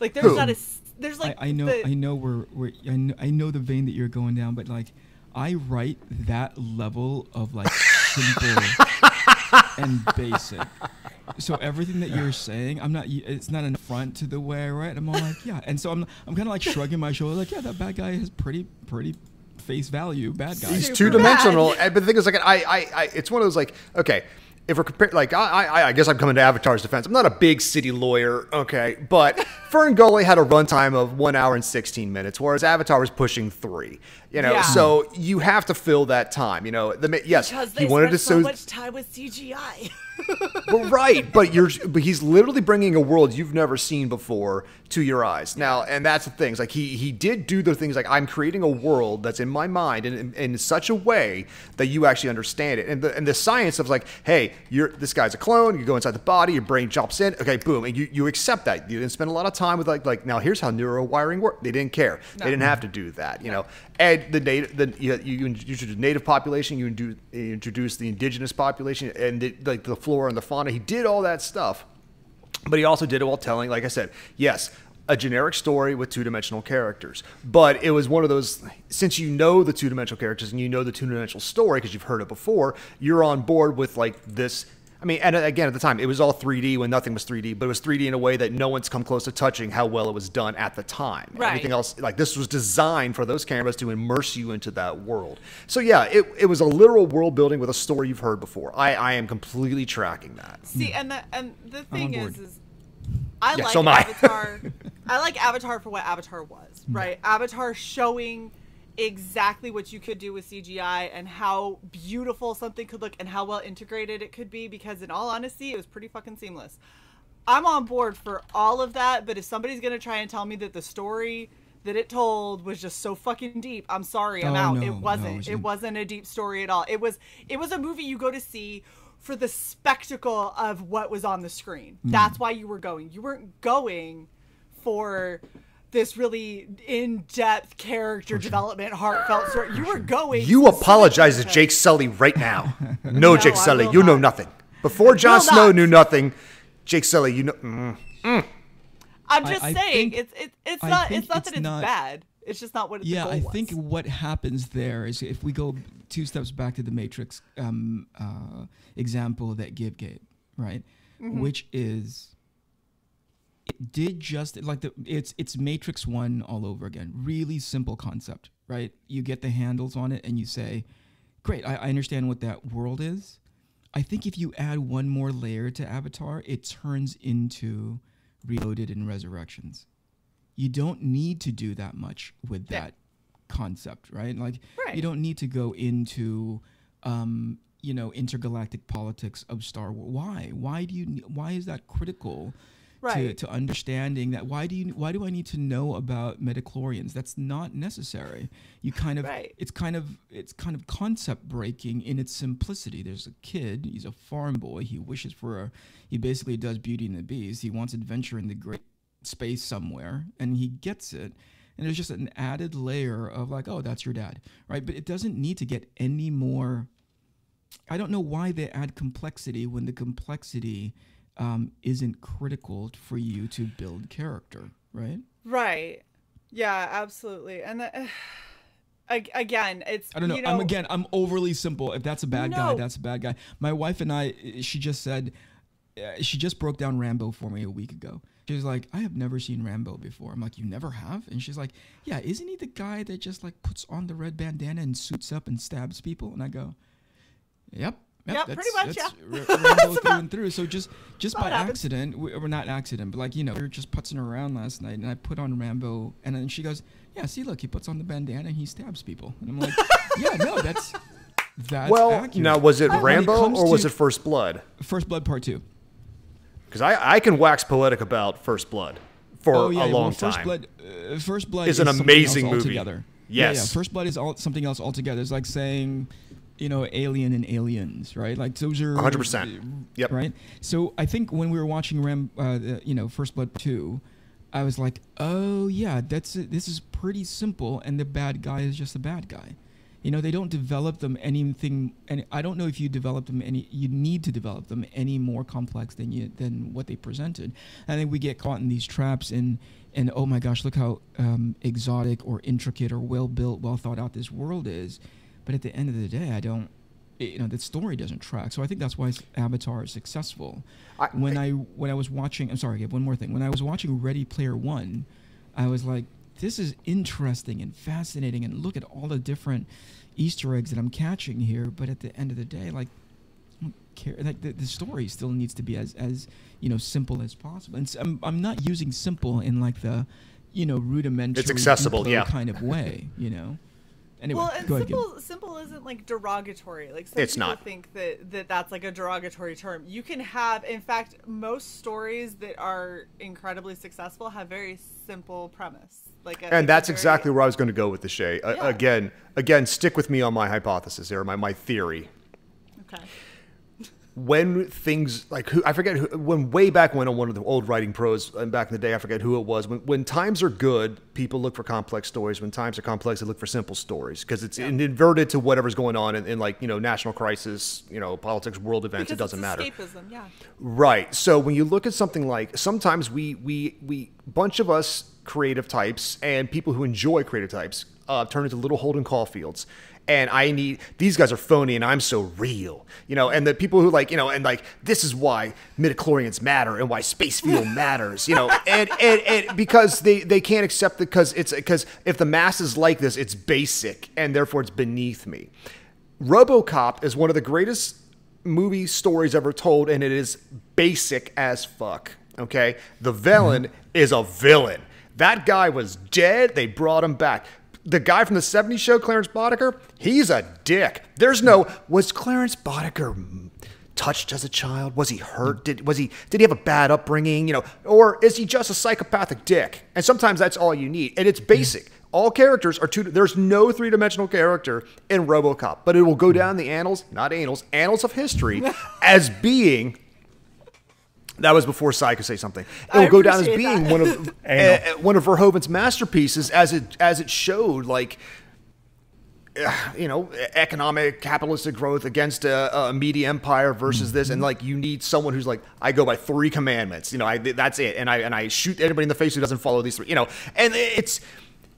Like there's not a there's like I know the vein that you're going down, but like I write that level of like simple and basic. So everything that you're saying, it's not an affront to the way I write. I'm all like, yeah. And so I'm kind of like shrugging my shoulders, like, yeah, that bad guy has pretty face value. Bad guy. He's two-dimensional. But the thing is, like, it's one of those, like, okay, if we're comparing, like, I guess I'm coming to Avatar's defense. I'm not a big city lawyer, okay, but Ferngully had a runtime of 1 hour and 16 minutes, whereas Avatar was pushing 3. You know, so you have to fill that time. You know, yes, because he wanted to so much time with CGI. Well, right, but he's literally bringing a world you've never seen before to your eyes now, and that's the thing. It's like he did do the things like, I'm creating a world that's in my mind and in such a way that you actually understand it, and the science of like, hey, this guy's a clone. You go inside the body, your brain jumps in, okay, boom, and you accept that. You didn't spend a lot of time with like now here's how neurowiring works. They didn't care. No. They didn't have to do that, you know. And you introduce the native population, you introduce the indigenous population, and the flora and the fauna. He did all that stuff, but he also did it while telling, like I said, yes, a generic story with two-dimensional characters. But it was one of those, since you know the two-dimensional characters and you know the two-dimensional story because you've heard it before, you're on board with like this. I mean, and again, at the time, it was all 3D when nothing was 3D, but it was 3D in a way that no one's come close to touching how well it was done at the time. Right. Everything else, like this was designed for those cameras to immerse you into that world. So yeah, it was a literal world building with a story you've heard before. I am completely tracking that. See, and the thing is I like so Avatar. I like Avatar for what Avatar was, right? Avatar showing exactly what you could do with CGI and how beautiful something could look and how well integrated it could be, because in all honesty, it was pretty fucking seamless. I'm on board for all of that, but if somebody's going to try and tell me that the story that it told was just so fucking deep, I'm sorry, I'm out. It wasn't. It wasn't a deep story at all. It was a movie you go to see for the spectacle of what was on the screen. That's why you were going. You weren't going for this really in-depth character development, heartfelt story. You were going. You apologize to Jake Sully right now. No, Jake Sully, you know nothing. Before Jon Snow knew nothing, Jake Sully, you know. I'm just saying, it's not that it's bad. It's just not what the goal was. I think what happens there is, if we go 2 steps back to the Matrix example that Gib gave, right? Which is it did just like it's Matrix 1 all over again. Really simple concept, right? You get the handles on it and you say, great, I understand what that world is. I think if you add one more layer to Avatar, it turns into Reloaded and Resurrections. You don't need to do that much with that concept, right? Like, you don't need to go into, intergalactic politics of Star Wars. Why? Why is that critical to understanding that? Why do I need to know about midichlorians? That's not necessary. You kind of, it's kind of concept breaking in its simplicity. There's a kid, he's a farm boy. He basically does Beauty and the Beast. He wants adventure in the great space somewhere, and he gets it. And there's just an added layer of like, oh, that's your dad, right? But it doesn't need to get any more. I don't know why they add complexity when the complexity isn't critical for you to build character, right? Right. Yeah, absolutely. And again, it's, I don't know. I'm overly simple. If that's a bad guy, that's a bad guy. My wife and I, she just broke down Rambo for me a week ago. She was like, I have never seen Rambo before. I'm like, you never have? And she's like, yeah, isn't he the guy that just like puts on the red bandana and suits up and stabs people? And I go, Yep, pretty much, Rambo through and through. So just by accident, or not accident, but like, we were just putzing around last night, and I put on Rambo, and then she goes, yeah, see, look, he puts on the bandana and he stabs people. And I'm like, yeah, no, that's accurate. Now, was it Rambo or was it First Blood? First Blood Part 2. Because I can wax poetic about First Blood for a long time. First Blood is an amazing movie. Altogether. Yes. Yeah, First Blood is something else altogether. It's like saying, Alien and Aliens, right? Like those are 100%. Yep. Right. So I think when we were watching First Blood 2, I was like, oh yeah, this is pretty simple, and the bad guy is just a bad guy. They don't develop them anything, and I don't know if you develop them you need to develop them any more complex than what they presented. I think we get caught in these traps and oh my gosh, look how exotic or intricate or well built, well thought out this world is. But at the end of the day, the story doesn't track. So I think that's why Avatar is successful. When I was watching, I'm sorry, I have one more thing. When I was watching Ready Player One, I was like, this is interesting and fascinating, and look at all the different Easter eggs that I'm catching here. But at the end of the day, like, I don't care. Like the story still needs to be as simple as possible. And I'm not using simple in like the rudimentary, it's accessible, kind of way. Anyway, well, and go ahead, simple isn't like derogatory. Like some it's people not. think that's like a derogatory term. You can have, in fact, most stories that are incredibly successful have very simple premise. And that's exactly where I was going to go with the Shae. Again, stick with me on my hypothesis here, my theory. Okay. When things like way back when on one of the old writing prose and back in the day, I forget who it was. When times are good, people look for complex stories. When times are complex, they look for simple stories because it's inverted to whatever's going on in national crisis, politics, world events. Because it doesn't matter. Escapism, yeah. Right. So when you look at something like, sometimes we bunch of us creative types and people who enjoy creative types turn into little Holden Caulfields. And these guys are phony and I'm so real, and the people who this is why midichlorians matter and why space fuel matters, and because they can't accept it because if the masses like this, it's basic and therefore it's beneath me. RoboCop is one of the greatest movie stories ever told, and it is basic as fuck. Okay. The villain is a villain. That guy was dead. They brought him back. The guy from the 70s show, Clarence Boddicker, he's a dick. Was Clarence Boddicker touched as a child? Was he hurt? Did he have a bad upbringing? Or is he just a psychopathic dick? And sometimes that's all you need. And it's basic. All characters are there's no three-dimensional character in RoboCop, but it will go down the annals of history as being. That was before Cy could say something. It will go down as being one of Verhoeven's masterpieces, as it showed, economic capitalistic growth against a media empire versus this, and you need someone who's I go by 3 commandments. That's it, and I shoot anybody in the face who doesn't follow these 3. And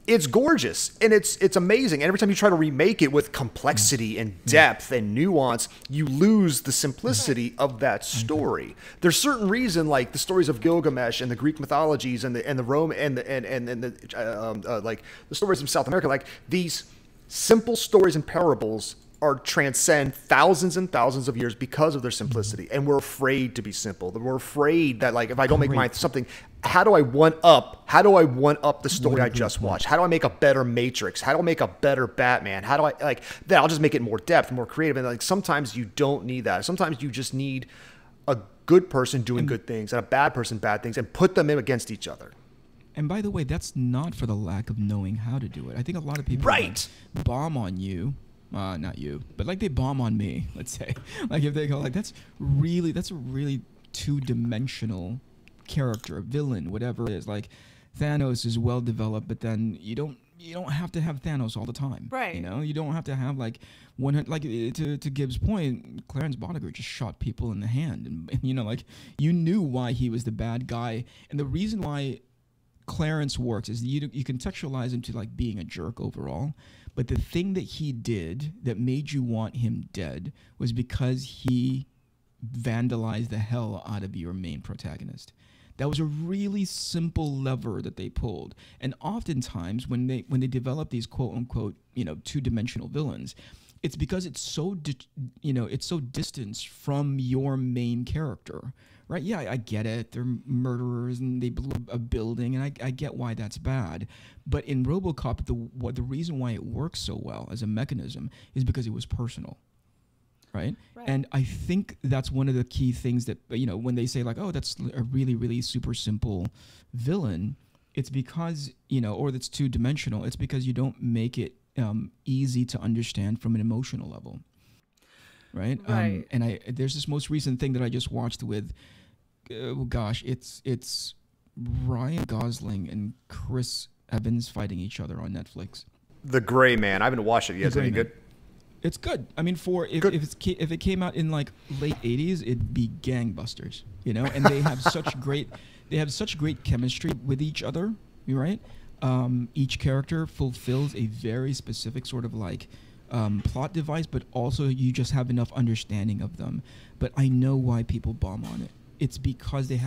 it's gorgeous and it's amazing. And every time you try to remake it with complexity and depth and nuance, you lose the simplicity of that story. There's certain reason, like the stories of Gilgamesh and the Greek mythologies and the Rome and the like the stories of South America, like these simple stories and parables are transcend thousands and thousands of years because of their simplicity, and we're afraid to be simple. We're afraid that, like, if I don't make mine something, how do I one up the story I just watched? How do I make a better Matrix? How do I make a better Batman? How do I, like, then I'll just make it more depth, more creative. And like sometimes you don't need that. Sometimes you just need a good person doing good things and a bad person bad things, and put them in against each other. And by the way, that's not for the lack of knowing how to do it. I think a lot of people bomb on you. Not you, but like they bomb on me, let's say. Like if they go like, that's a really two-dimensional character, villain, whatever it is. Like Thanos is well developed, but then you don't have to have Thanos all the time. Right. You know, you don't have to have like to Gibbs' point, Clarence Boddicker just shot people in the hand, and you know, like you knew why he was the bad guy, and the reason why Clarence works is you contextualize him to like being a jerk overall. But the thing that he did that made you want him dead was because he vandalized the hell out of your main protagonist. That was a really simple lever that they pulled. And oftentimes when they develop these quote unquote, you know, two-dimensional villains, it's because it's so distanced from your main character. Right? Yeah, I get it. They're murderers and they blew a building, and I get why that's bad. But in RoboCop, the reason why it works so well as a mechanism is because it was personal, right? And I think that's one of the key things that, you know, when they say like, oh, that's a really, really super simple villain, it's because, you know, or that's two-dimensional. It's because you don't make it easy to understand from an emotional level. Right. And there's this most recent thing that I just watched with, it's Ryan Gosling and Chris Evans fighting each other on Netflix. The Gray Man. I haven't watched it yet. Is it any good? It's good. I mean, if it came out in like late 80s, it'd be gangbusters, you know. And they have such great chemistry with each other. Right. Each character fulfills a very specific sort of like plot device, but also you just have enough understanding of them. But I know why people bomb on it. It's because they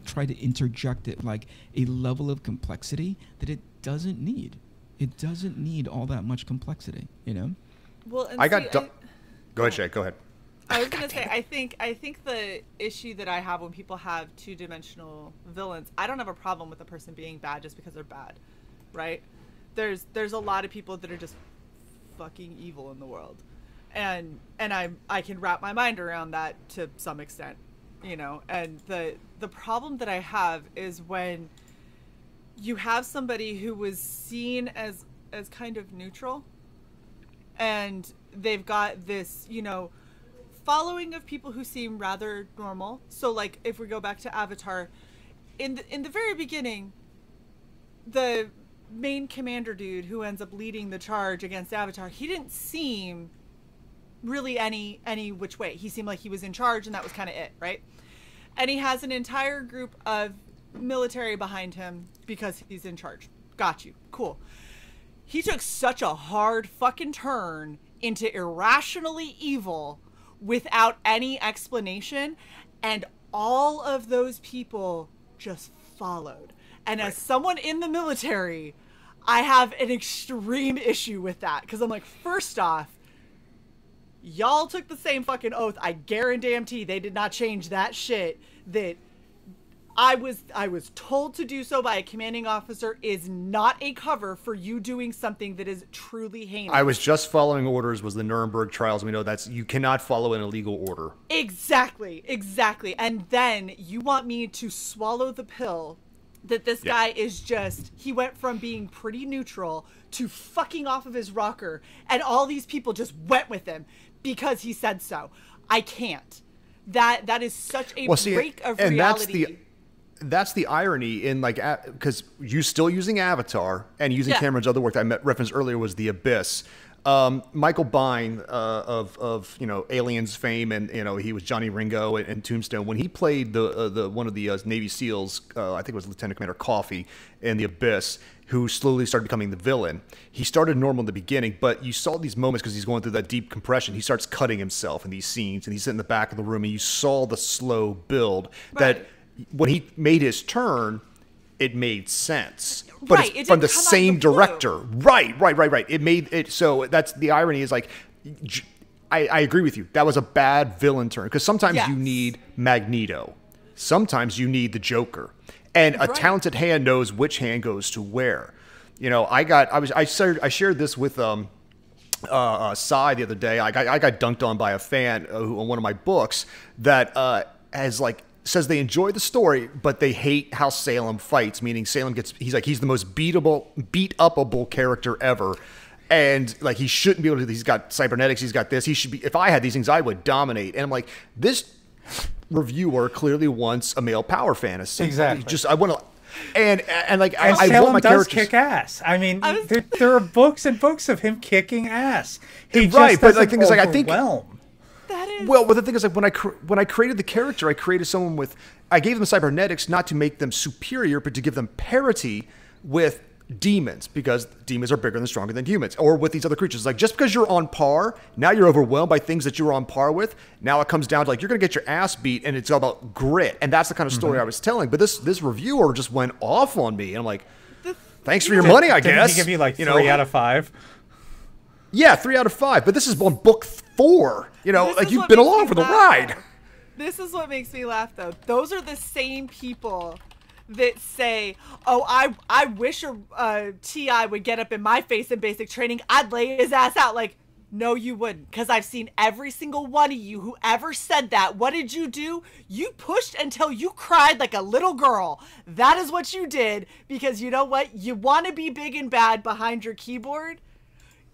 try to interject it like a level of complexity that it doesn't need. It doesn't need all that much complexity, you know. Well, and go ahead, Shae. Go ahead. I was gonna say, I think the issue that I have when people have two-dimensional villains, I don't have a problem with a person being bad just because they're bad, right? There's a lot of people that are just fucking evil in the world, and I can wrap my mind around that to some extent, you know. And the problem that I have is when you have somebody who was seen as kind of neutral, and they've got this, you know, following of people who seem rather normal. So like if we go back to Avatar, in the very beginning, the main commander dude who ends up leading the charge against Avatar, he didn't seem really any which way. He seemed like he was in charge, and that was kind of it, right? And he has an entire group of military behind him because he's in charge. Got you. Cool. He took such a hard fucking turn into irrationally evil without any explanation, and all of those people just followed. And as someone in the military, I have an extreme issue with that, because I'm like, first off, y'all took the same fucking oath. I guarantee they did not change that shit that I was told to do so by a commanding officer is not a cover for you doing something that is truly heinous. I was just following orders was the Nuremberg trials. We know you cannot follow an illegal order. Exactly. And then you want me to swallow the pill that this guy is just, he went from being pretty neutral to fucking off of his rocker, and all these people just went with him because he said so. I can't. That is such a break of reality. That's the irony in, like, because you still using Avatar and using Cameron's other work that I referenced earlier was The Abyss. Michael Biehn of Aliens fame, and he was Johnny Ringo in Tombstone. When he played the one of the Navy SEALs, I think it was Lieutenant Commander Coffey in The Abyss, who slowly started becoming the villain. He started normal in the beginning, but you saw these moments because he's going through that deep compression. He starts cutting himself in these scenes, and he's in the back of the room, and you saw the slow build that when he made his turn, it made sense. But Right, it's from the same director. Right. It made it so that's the irony is like I agree with you. That was a bad villain turn because sometimes you need Magneto. Sometimes you need the Joker. And a talented hand knows which hand goes to where. I shared this with Cyborg the other day. I got dunked on by a fan on one of my books that says they enjoy the story, but they hate how Salem fights. Meaning Salem he's the most beat upable character ever, and like he shouldn't be able to. He's got cybernetics. He's got this. He should be. If I had these things, I would dominate. And I'm like, this reviewer clearly wants a male power fantasy. Exactly. I want to. And Salem want my does characters kick ass. I mean, there are books and books of him kicking ass. He just but doesn't the thing is, I think. That is... Well, the thing is, when I created the character, I created someone I gave them cybernetics not to make them superior, but to give them parity with demons, because demons are bigger and stronger than humans, or with these other creatures. Like, just because you're on par, now you're overwhelmed by things that you were on par with. Now it comes down to you're going to get your ass beat, and it's all about grit, and that's the kind of story I was telling. But this reviewer just went off on me, and I'm like, thanks for your money, I guess. Didn't he give you 3 out of 5? Yeah, 3 out of 5. But this is on book 4. You've been along for the ride. This is what makes me laugh, though. Those are the same people that say, "Oh, I wish a TI would get up in my face in basic training. I'd lay his ass out." Like, no, you wouldn't, because I've seen every single one of you who ever said that. What did you do? You pushed until you cried like a little girl. That is what you did, because you know what? You want to be big and bad behind your keyboard.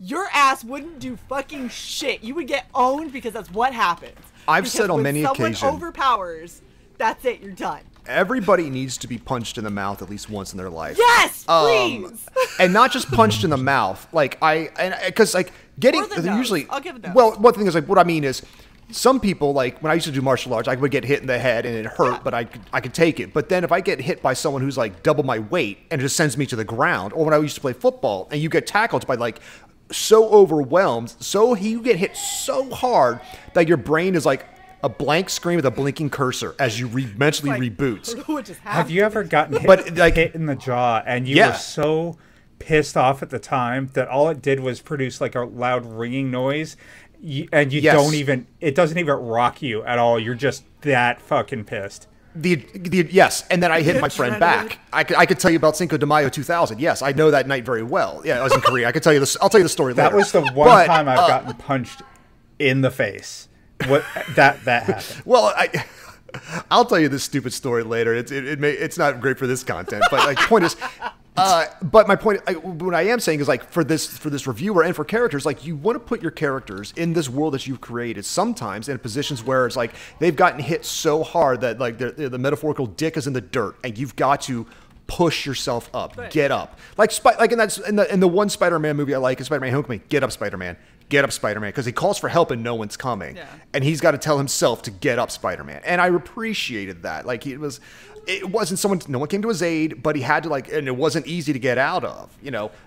Your ass wouldn't do fucking shit. You would get owned, because that's what happens. I've said on many occasions, someone overpowers, that's it, you're done. Everybody needs to be punched in the mouth at least once in their life. Yes, please. And not just punched in the mouth. Because getting Or the nose. usually. I'll give it nose. Well, one thing is what I mean is, some people, when I used to do martial arts, I would get hit in the head and it hurt, but I could take it. But then if I get hit by someone who's double my weight and it just sends me to the ground, or when I used to play football and you get tackled by so overwhelmed, so you get hit so hard that your brain is like a blank screen with a blinking cursor as you mentally reboots. What just happened? Have you ever gotten hit in the jaw and you were so pissed off at the time that all it did was produce a loud ringing noise, and you don't even, it doesn't even rock you at all. You're just that fucking pissed. Yes, and then I hit my friend back. I could tell you about Cinco de Mayo 2000. Yes, I know that night very well. Yeah, I was in Korea. I could tell you this. I'll tell you the story later. That was the one time I've gotten punched in the face. What that happened. Well, I'll tell you this stupid story later. It's not great for this content, but point is. But my point, what I am saying is for this reviewer and for characters, you want to put your characters in this world that you've created sometimes in positions where it's they've gotten hit so hard that the metaphorical dick is in the dirt, and you've got to push yourself up, get up. And that's in the one Spider-Man movie I like is Spider-Man Homecoming. Get up, Spider-Man. Get up, Spider-Man, because he calls for help and no one's coming, and he's got to tell himself to get up, Spider-Man. And I appreciated that. It wasn't someone, no one came to his aid, but he had to and it wasn't easy to get out of,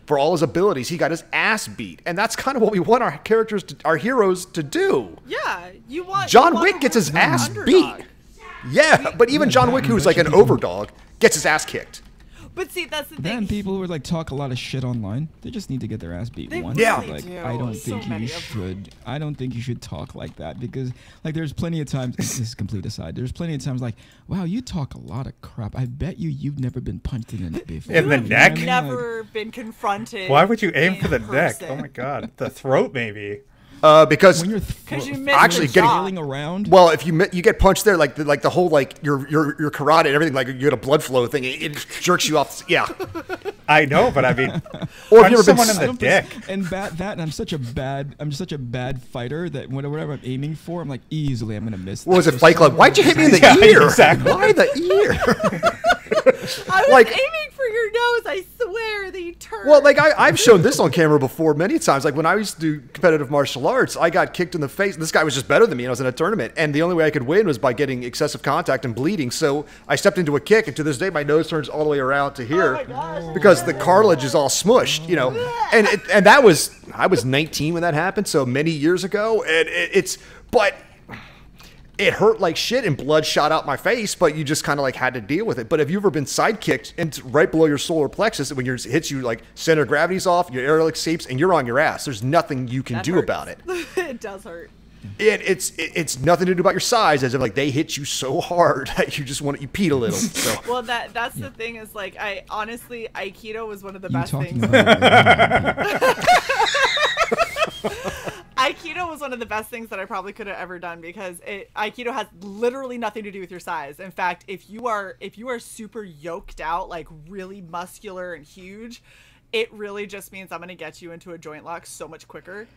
for all his abilities, he got his ass beat. And that's kind of what we want our characters, our heroes to do. Yeah, John Wick gets his ass beat. Yeah, but even John Wick, who's an overdog, gets his ass kicked. But see, that's the thing. Then people who talk a lot of shit online, they just need to get their ass beat once. Yeah. I don't think you should. I don't think you should talk like that, because there's plenty of times. This is a complete aside. There's plenty of times wow, you talk a lot of crap. I bet you've never been punched in the before. In the neck? You've never been confronted. Why would you aim for the neck? person. Oh my god, the throat maybe. Because you missed actually the jaw. getting around. Well, if you get punched there, the whole your karate and everything, you get a blood flow thing, it jerks you off. Yeah, I know, but I mean, or if you ever someone in the dick. And I'm such a bad fighter that whatever I'm aiming for, I'm easily I'm gonna miss. What was it, Fight Club? Why'd you hit me in the ear? Exactly. Why the ear? I was aiming for your nose, I swear, they turn. Well, like I've shown this on camera before many times. Like when I used to do competitive martial arts, I got kicked in the face. This guy was just better than me, and I was in a tournament. And the only way I could win was by getting excessive contact and bleeding. So I stepped into a kick, and to this day, my nose turns all the way around to here my gosh, because the cartilage is all smushed, you know. And that was, I was 19 when that happened, so many years ago. And but it hurt like shit and blood shot out my face, but you just kind of like had to deal with it. But have you ever been sidekicked and right below your solar plexus when it hits you, like center of gravity's off, your aerial escapes, and you're on your ass? There's nothing you can do about it. It does hurt. It's nothing to do about your size, as if like they hit you so hard that you just you peed a little. So. Well, that's the thing is like I honestly Aikido was one of the You best talking things. about Aikido was one of the best things that I probably could have ever done because Aikido has literally nothing to do with your size. In fact, if you are super yoked out, like really muscular and huge, it really just means I'm going to get you into a joint lock so much quicker.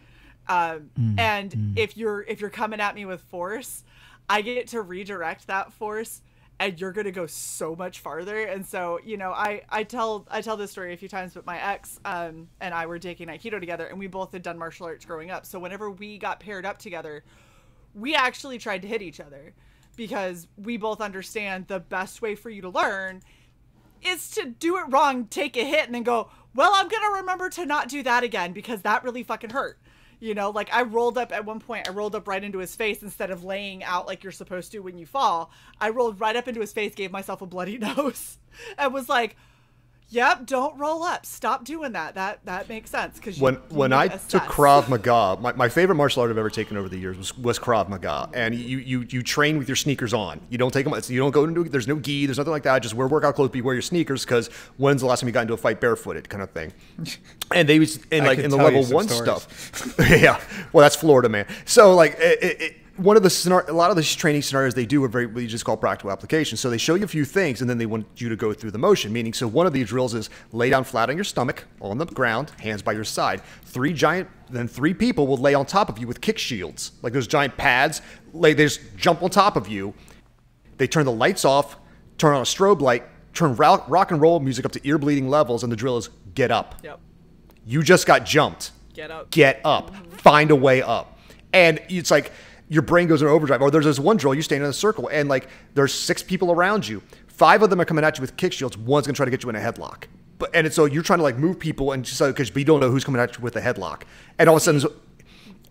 If you're coming at me with force, I get to redirect that force and you're going to go so much farther. And so, you know, I tell this story a few times, but my ex and I were taking Aikido together, and we both had done martial arts growing up. So whenever we got paired up together, we actually tried to hit each other because we both understand the best way for you to learn is to do it wrong, take a hit, and then go, well, I'm going to remember to not do that again because that really fucking hurt. You know, like I rolled up at one point, I rolled up right into his face instead of laying out like you're supposed to when you fall. I rolled right up into his face, gave myself a bloody nose, and was like, yep, don't roll up. Stop doing that. That makes sense. Because when I took Krav Maga, my favorite martial art I've ever taken over the years was Krav Maga. And you train with your sneakers on. You don't take them. You don't go into. There's no gi. There's nothing like that. Just wear workout clothes. But you wear your sneakers because when's the last time you got into a fight barefooted, kind of thing. And they was in like in the level 1 stuff. Yeah. Well, that's Florida, man. So like one of the a lot of the training scenarios they do are what you just call practical application. So they show you a few things, and then they want you to go through the motion. Meaning, so one of these drills is lay down flat on your stomach, on the ground, hands by your side. Then three people will lay on top of you with kick shields, like those giant pads. They just jump on top of you. They turn the lights off, turn on a strobe light, turn rock and roll music up to ear bleeding levels, and the drill is get up. Yep. You just got jumped. Get up. Get up. Find a way up. And it's like your brain goes in overdrive. Or there's this one drill, you stand in a circle, and like there's 6 people around you. 5 of them are coming at you with kick shields. One's gonna try to get you in a headlock. So you're trying to like move people, and just because you don't know who's coming at you with a headlock, and all of a sudden,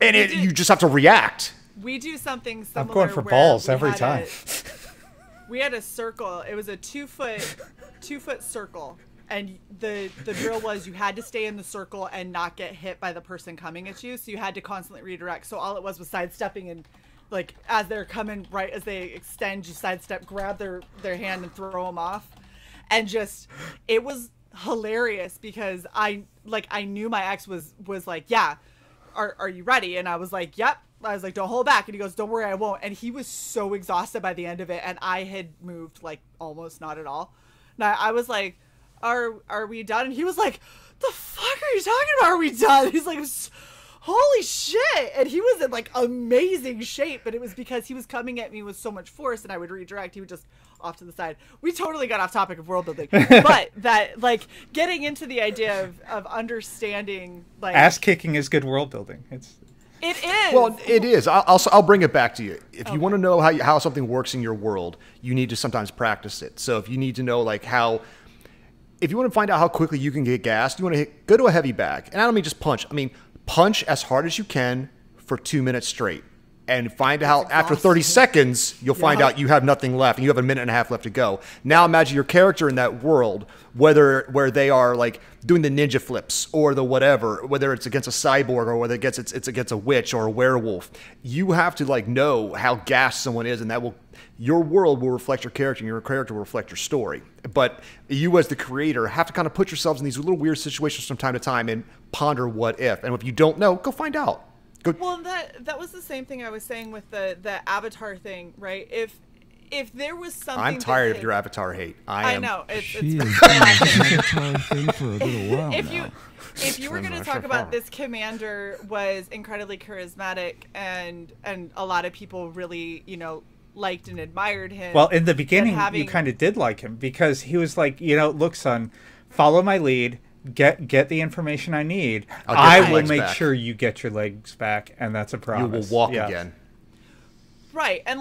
you just have to react. We do something similar. I'm going for balls every had time. We had a circle. It was a 2-foot circle. And the drill was you had to stay in the circle and not get hit by the person coming at you. So you had to constantly redirect. So all it was sidestepping, and like as they're coming, right as they extend, you sidestep, grab their hand and throw them off. And just, it was hilarious because I knew my ex was like, yeah, are you ready? And I was like, yep. I was like, don't hold back. And he goes, don't worry, I won't. And he was so exhausted by the end of it. And I had moved like almost not at all. Now I was like, are we done? And he was like, the fuck are you talking about? Are we done? He's like, holy shit. And he was in like amazing shape, but it was because he was coming at me with so much force, and I would redirect. He would just off to the side. We totally got off topic of world building, but that like getting into the idea of understanding, like ass kicking is good world building. It is. Well, it is. I'll bring it back to you. If you want to know how something works in your world, you need to sometimes practice it. So if you need to know like if you want to find out how quickly you can get gassed, you want to go to a heavy bag. And I don't mean just punch. I mean, punch as hard as you can for 2 minutes straight. And find out after 30 seconds, you'll find out you have nothing left and you have a minute and a half left to go. Now imagine your character in that world, where they are like doing the ninja flips or the whatever, whether it's against a cyborg or whether it's against a witch or a werewolf. You have to like know how gassed someone is, and your world will reflect your character, and your character will reflect your story. But you as the creator have to kind of put yourselves in these little weird situations from time to time and ponder what if. And if you don't know, go find out. Well, that was the same thing I was saying with the Avatar thing, right? If there was something, I'm tired of your Avatar hate. I know She has been an Avatar thing for a little while now. If you were going to talk about this commander was incredibly charismatic and a lot of people really, liked and admired him. Well, in the beginning, you kind of did like him because he was like, look, son, follow my lead, get the information I need. I'll get I your will legs make back. sure you get your legs back, and that's a You promise. will walk Yeah. again. Right, and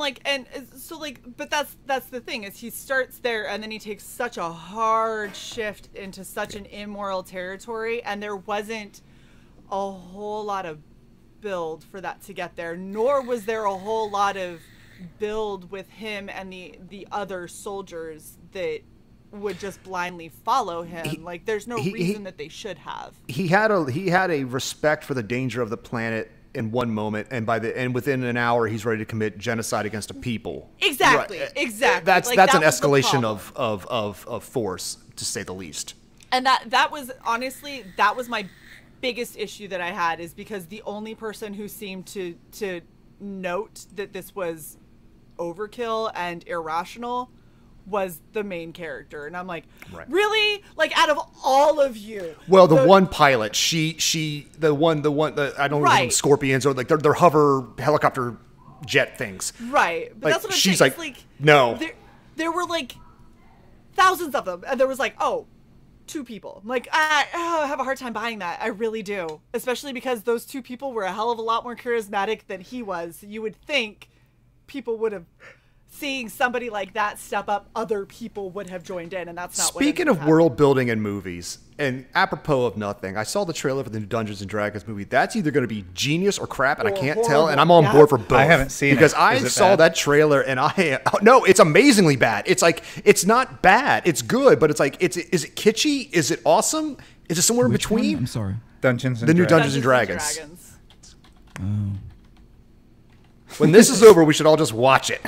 so but that's the thing is he starts there and then he takes such a hard shift into such an immoral territory, and there wasn't a whole lot of build for that to get there, nor was there a whole lot of build with him and the other soldiers that would just blindly follow him. There's no reason that they should have. He had a respect for the danger of the planet in one moment, and within an hour he's ready to commit genocide against a people. Exactly. Right. Exactly. That's That an was the escalation problem. of force, to say the least. And that was honestly, that was my biggest issue that I had, is because the only person who seemed to note that this was overkill and irrational was the main character. And I'm like, Right. really? Out of all of you? Well, the one pilot, the one I don't know, Right. scorpions or their hover helicopter jet things. Right. But that's what I'm she's saying. like, It's no. There were thousands of them. And there was two people. I'm like, I have a hard time buying that. I really do. Especially because those two people were a hell of a lot more charismatic than he was. You would think people would have, seeing somebody like that step up, other people would have joined in, and that's not what Speaking ended up of happening. world building in movies, and apropos of nothing, I saw the trailer for the new Dungeons and Dragons movie. That's either going to be genius or crap, and I Or can't horrible. tell. And I'm on Yeah. board for both. I haven't seen it. because I Is it saw bad? that trailer, and no, it's amazingly bad. It's not bad. It's good, but is it kitschy? Is it awesome? Is it somewhere in Which one? between? I'm sorry. Dungeons and The new Dragons. Dungeons and Dragons. Oh. When this is over, we should all just watch it.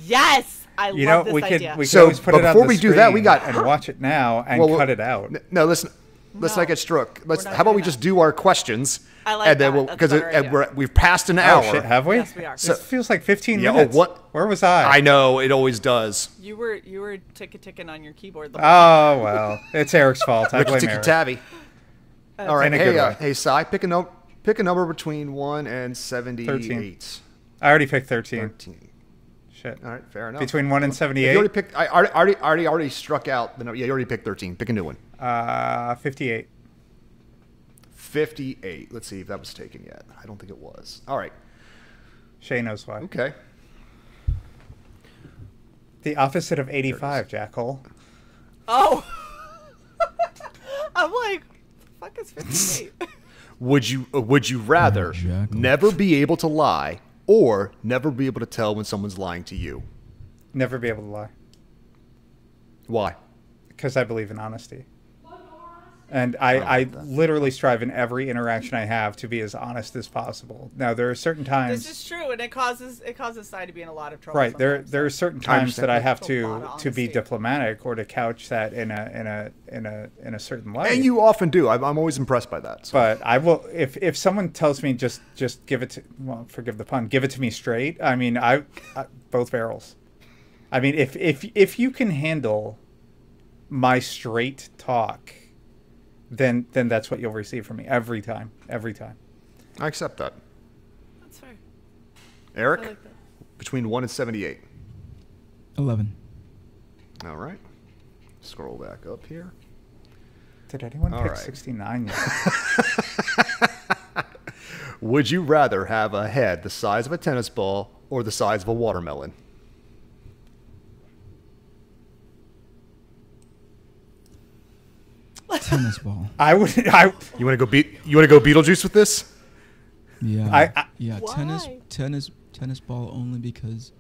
Yes, I You love know, this we idea. could So, always put but it on before the we do that, we screen got- and watch it now and Well, cut it out. No, let's No, not get struck. we're not How about doing we that. just do our questions? I like and then that. That's because a better idea. we've passed an Oh hour. shit, have we? Yes, we are. It feels like 15 Yeah, oh, minutes. what? Where was I? I know it always does. You were ticking on your keyboard. Oh well, it's Eric's fault. I Ricky blame Tikki Eric. Tavi. All right, In a good way. hey, Cy, pick a number between 1 and 78. I already picked 13. 13. Shit. All right, fair enough. Between 1 and If 78. you already picked. I already struck out the number. Yeah, you already picked 13. Pick a new one. 58. 58. Let's see if that was taken yet. I don't think it was. All right. Shae knows why. Okay. The opposite of 85, Jackhole. Oh. I'm like, the fuck is 58? Would you rather Jackal. never be able to lie or never be able to tell when someone's lying to you? Never be able to lie. Why? Because I believe in honesty. And I literally strive in every interaction I have to be as honest as possible. Now, there are certain times... This is true, and it causes Cy to be in a lot of trouble. Right, there sometimes. there are certain I times that I have There's a lot of to be honesty. diplomatic or to couch that in a certain light. And you often do. I'm always impressed by that. So. But I will if someone tells me just give it to, well, forgive the pun, give it to me straight. I mean, I both barrels. I mean, if you can handle my straight talk, then that's what you'll receive from me every time. I accept that. That's fair. Eric, I like that. between 1 and 78. 11. All right. Scroll back up here. Did anyone All pick right. 69 yet? Would you rather have a head the size of a tennis ball or the size of a watermelon? Tennis ball. I would. You want to go Beetlejuice with this? Yeah. I- yeah. Why? Tennis ball only because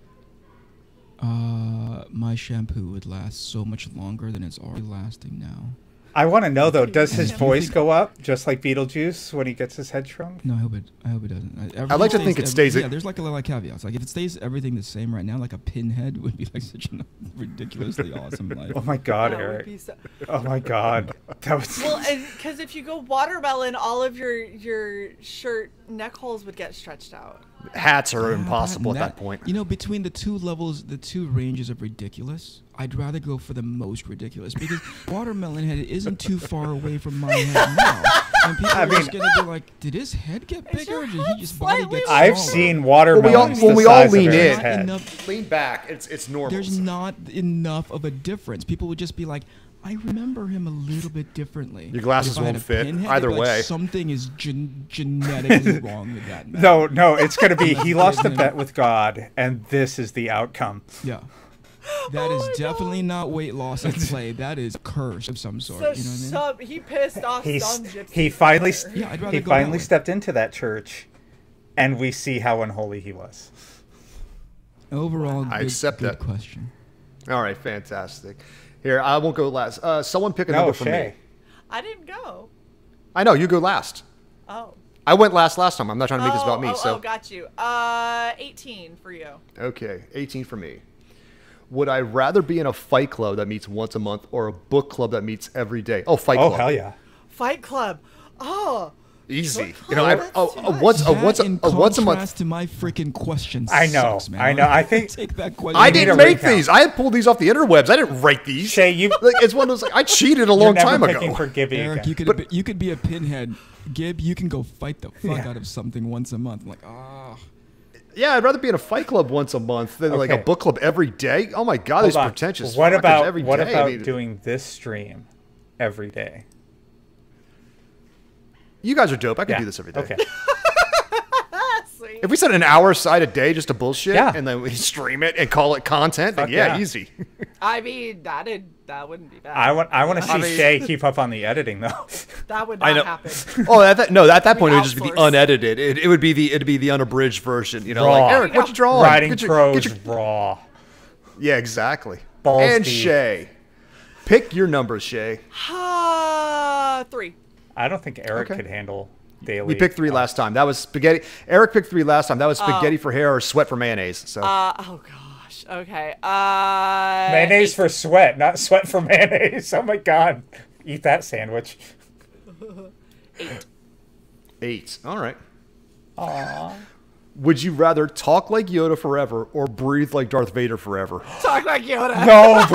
my shampoo would last so much longer than it's already lasting now. I want to know though. Does his Yeah. voice go up just like Beetlejuice when he gets his head shrunk? No, I hope it doesn't. I like to think it stays- Yeah, there's like a lot of caveats. Like if it stays everything the same right now, like a pinhead would be like such a ridiculously awesome life. Oh my God, That would Eric! be so- Oh my God, that was. Well, because if you go watermelon, all of your shirt neck holes would get stretched out. Hats are Yeah, impossible but at that point. You know, between the two levels, the two ranges of ridiculous, I'd rather go for the most ridiculous because watermelon head isn't too far away from my head now. And people are just gonna be like, did his head get Is bigger your or did head he just body slightly get I've smaller? seen watermelons when the we all size lean of in- Eric's Not head. enough. Lean back. It's normal. There's not enough of a difference. People would just be like, I remember him a little bit differently. Your glasses If I had won't a fit. pinhead, Either I'd be like, way. something is genetically wrong with that man. No, it's going to be he lost a bet with God, and this is the outcome. Yeah. That is definitely not weight loss at play. That is curse of some sort. So You know what I mean? he pissed off some gypsy. He finally, Yeah, I'd rather he go that finally way. stepped into that church, and we see how unholy he was. Overall, I good, accept good that. question. All right, fantastic. Here, I won't go last. Someone pick a No, number for Shae. me. I didn't go. I know, you go last. Oh. I went last time. I'm not trying to make this about me. Oh, So got you. 18 for you. Okay, 18 for me. Would I rather be in a fight club that meets once a month or a book club that meets every day? Oh, fight Oh, club. hell yeah. Fight Club. Oh. Easy. Fight You know, Club, that's too much. once a That in month. contrast to my freaking question I know, sucks, man. I know. I think- Take that question. I need a didn't make recount. these. I had pulled these off the interwebs. I didn't write these. Shae, you, Like, it's one of those. Like, I cheated a you're long never time picking ago. for Gibby Eric, again. you could be a pinhead. Gib, you can go fight the fuck Yeah. out of something once a month. I'm like, ah. Yeah, I'd rather be in a fight club once a month than like a Okay. book club every day. Oh my god, these Hold on. pretentious. What fuckers about every what day. about I mean, doing this stream every day? You guys are dope. I can Yeah. do this every day. Okay. Sweet. If we set an hour aside a day just to bullshit, Yeah. and then we stream it and call it content, then Fuck yeah, yeah. easy. I mean, that wouldn't be bad. I want to see I mean- Shae keep up on the editing though. That would I know. not happen. Oh, at that point it would just be outsource. unedited. It would be the unabridged version. You know, Raw. like Eric, what you drawing? Writing Get your- prose get your- raw. Yeah, exactly. Balls and deep. Shae, pick your numbers, Shae. 3. I don't think Eric Okay. could handle daily. We picked 3 last time. That was spaghetti. Eric picked 3 last time. That was spaghetti for hair or sweat for mayonnaise. So Oh gosh. Okay. Mayonnaise for sweat, not sweat for mayonnaise. Oh my god. Eat that sandwich. 8. All right. Aww. Would you rather talk like Yoda forever or breathe like Darth Vader forever? Talk like Yoda. No,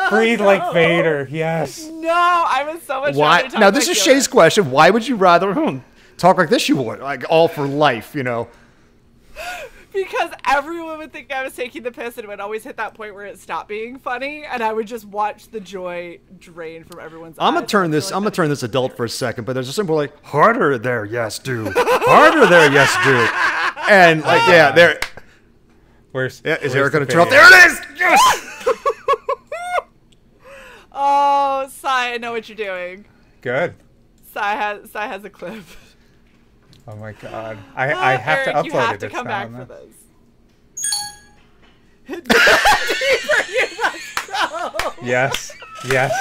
breathe like Vader. Yes. No, I would so much Why? rather talk Now this like is Yoda. Shay's question. Why would you rather talk like this? You would like all for life, you know. Because everyone would think I was taking the piss and it would always hit that point where it stopped being funny and I would just watch the joy drain from everyone's eyes. I'm gonna turn I feel this. like I'm gonna that'd turn be this adult for a second, but there's a simple like harder there, yes, do harder there, yes, do, and like yeah, there. Where's Yeah, is where's Eric the gonna turn off? video? There it is. Yes. Oh, Sai, I know what you're doing. Good. Sai has a clip. Oh my god. I have Eric, to upload you have it. to It's come not back on for there. this. Deeper you must go. Yes. Yes.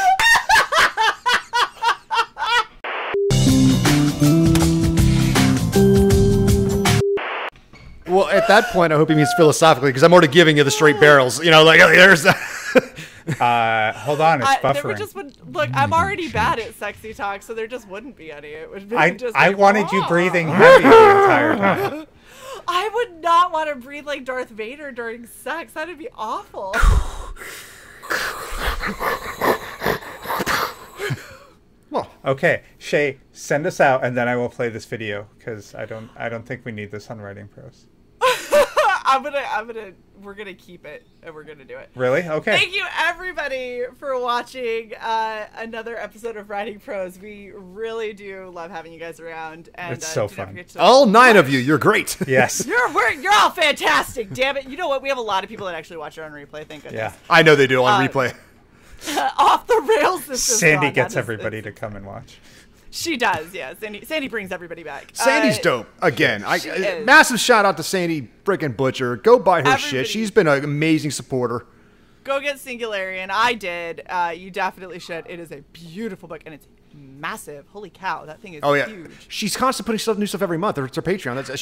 Well, at that point, I hope he means philosophically because I'm already giving you the straight barrels. You know, like there's. Hold on, it's There buffering. just would look. I'm already bad at sexy talk, so there just wouldn't be any. It would be just. I like, wanted you "Oh." breathing heavy the entire time. I would not want to breathe like Darth Vader during sex. That'd be awful. Well, Okay, Shae, send us out, and then I will play this video because I don't think we need this on Writing Prose. We're gonna keep it, and we're gonna do it. Really? Okay. Thank you, everybody, for watching another episode of Writing Prose. We really do love having you guys around, and It's so do not fun. forget to- all 9 of you, you're great. Yes. You're all fantastic. Damn it! You know what? We have a lot of people that actually watch it on replay. Thank goodness. Yeah. I know they do on replay. Off the rails. This is Sandy gone. gets That is- everybody to come and watch. She does. Yeah. Sandy brings everybody back. Sandy's dope. Again, she is. massive shout out to Sandy freaking Butcher. Go buy her Everybody- shit. She's been an amazing supporter. Go get Singularian. I did. You definitely should. It is a beautiful book, and it's massive. Holy cow, that thing is Oh yeah, huge. she's constantly putting new stuff every month. It's her Patreon. That's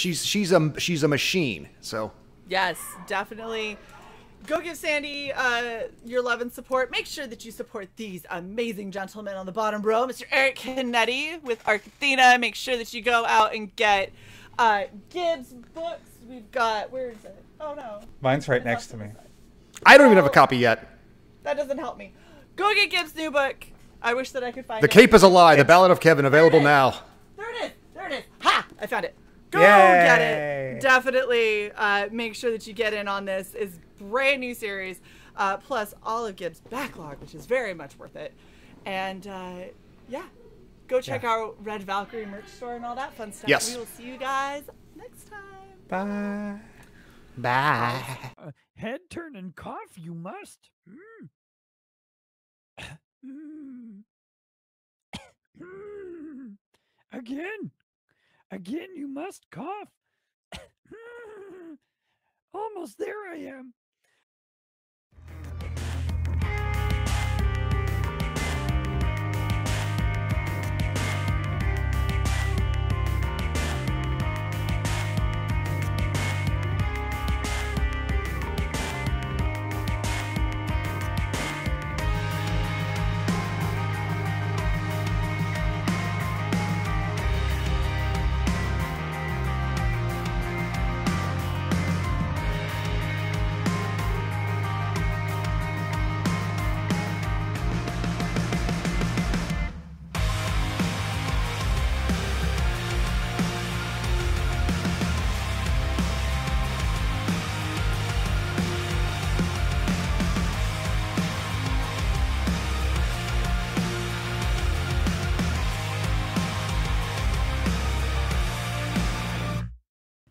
she's a machine. So Yes, definitely. Go give Sandy your love and support. Make sure that you support these amazing gentlemen on the bottom row. Mr. Eric Canete with Arcathena. Make sure that you go out and get GIBBY'S books. We've got, where is it? Oh no. Mine's right It's next off to me. the side. I don't even have a copy yet. That doesn't help me. Go get GIBBY'S new book. I wish that I could find The it. Cape is a Lie. The Ballad of Kevin available now. There it is. There it is. Ha! I found it. Go Yay! get it. Definitely make sure that you get in on this. It's brand new series. plus all of Gibbs' backlog, which is very much worth it. And yeah, go check out Red Valkyrie merch store and all that fun stuff. Yes. We will see you guys next time. Bye. Bye. Head turn and cough, you must. Again, you must cough. Almost there I am.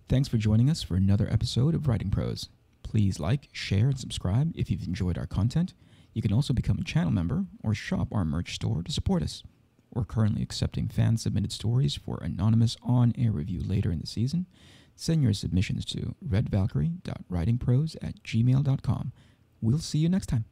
Thanks for joining us for another episode of Writing Prose. Please like, share, and subscribe if you've enjoyed our content. You can also become a channel member or shop our merch store to support us. We're currently accepting fan-submitted stories for anonymous on-air review later in the season. Send your submissions to redvalkyrie.writingprose@gmail.com. We'll see you next time.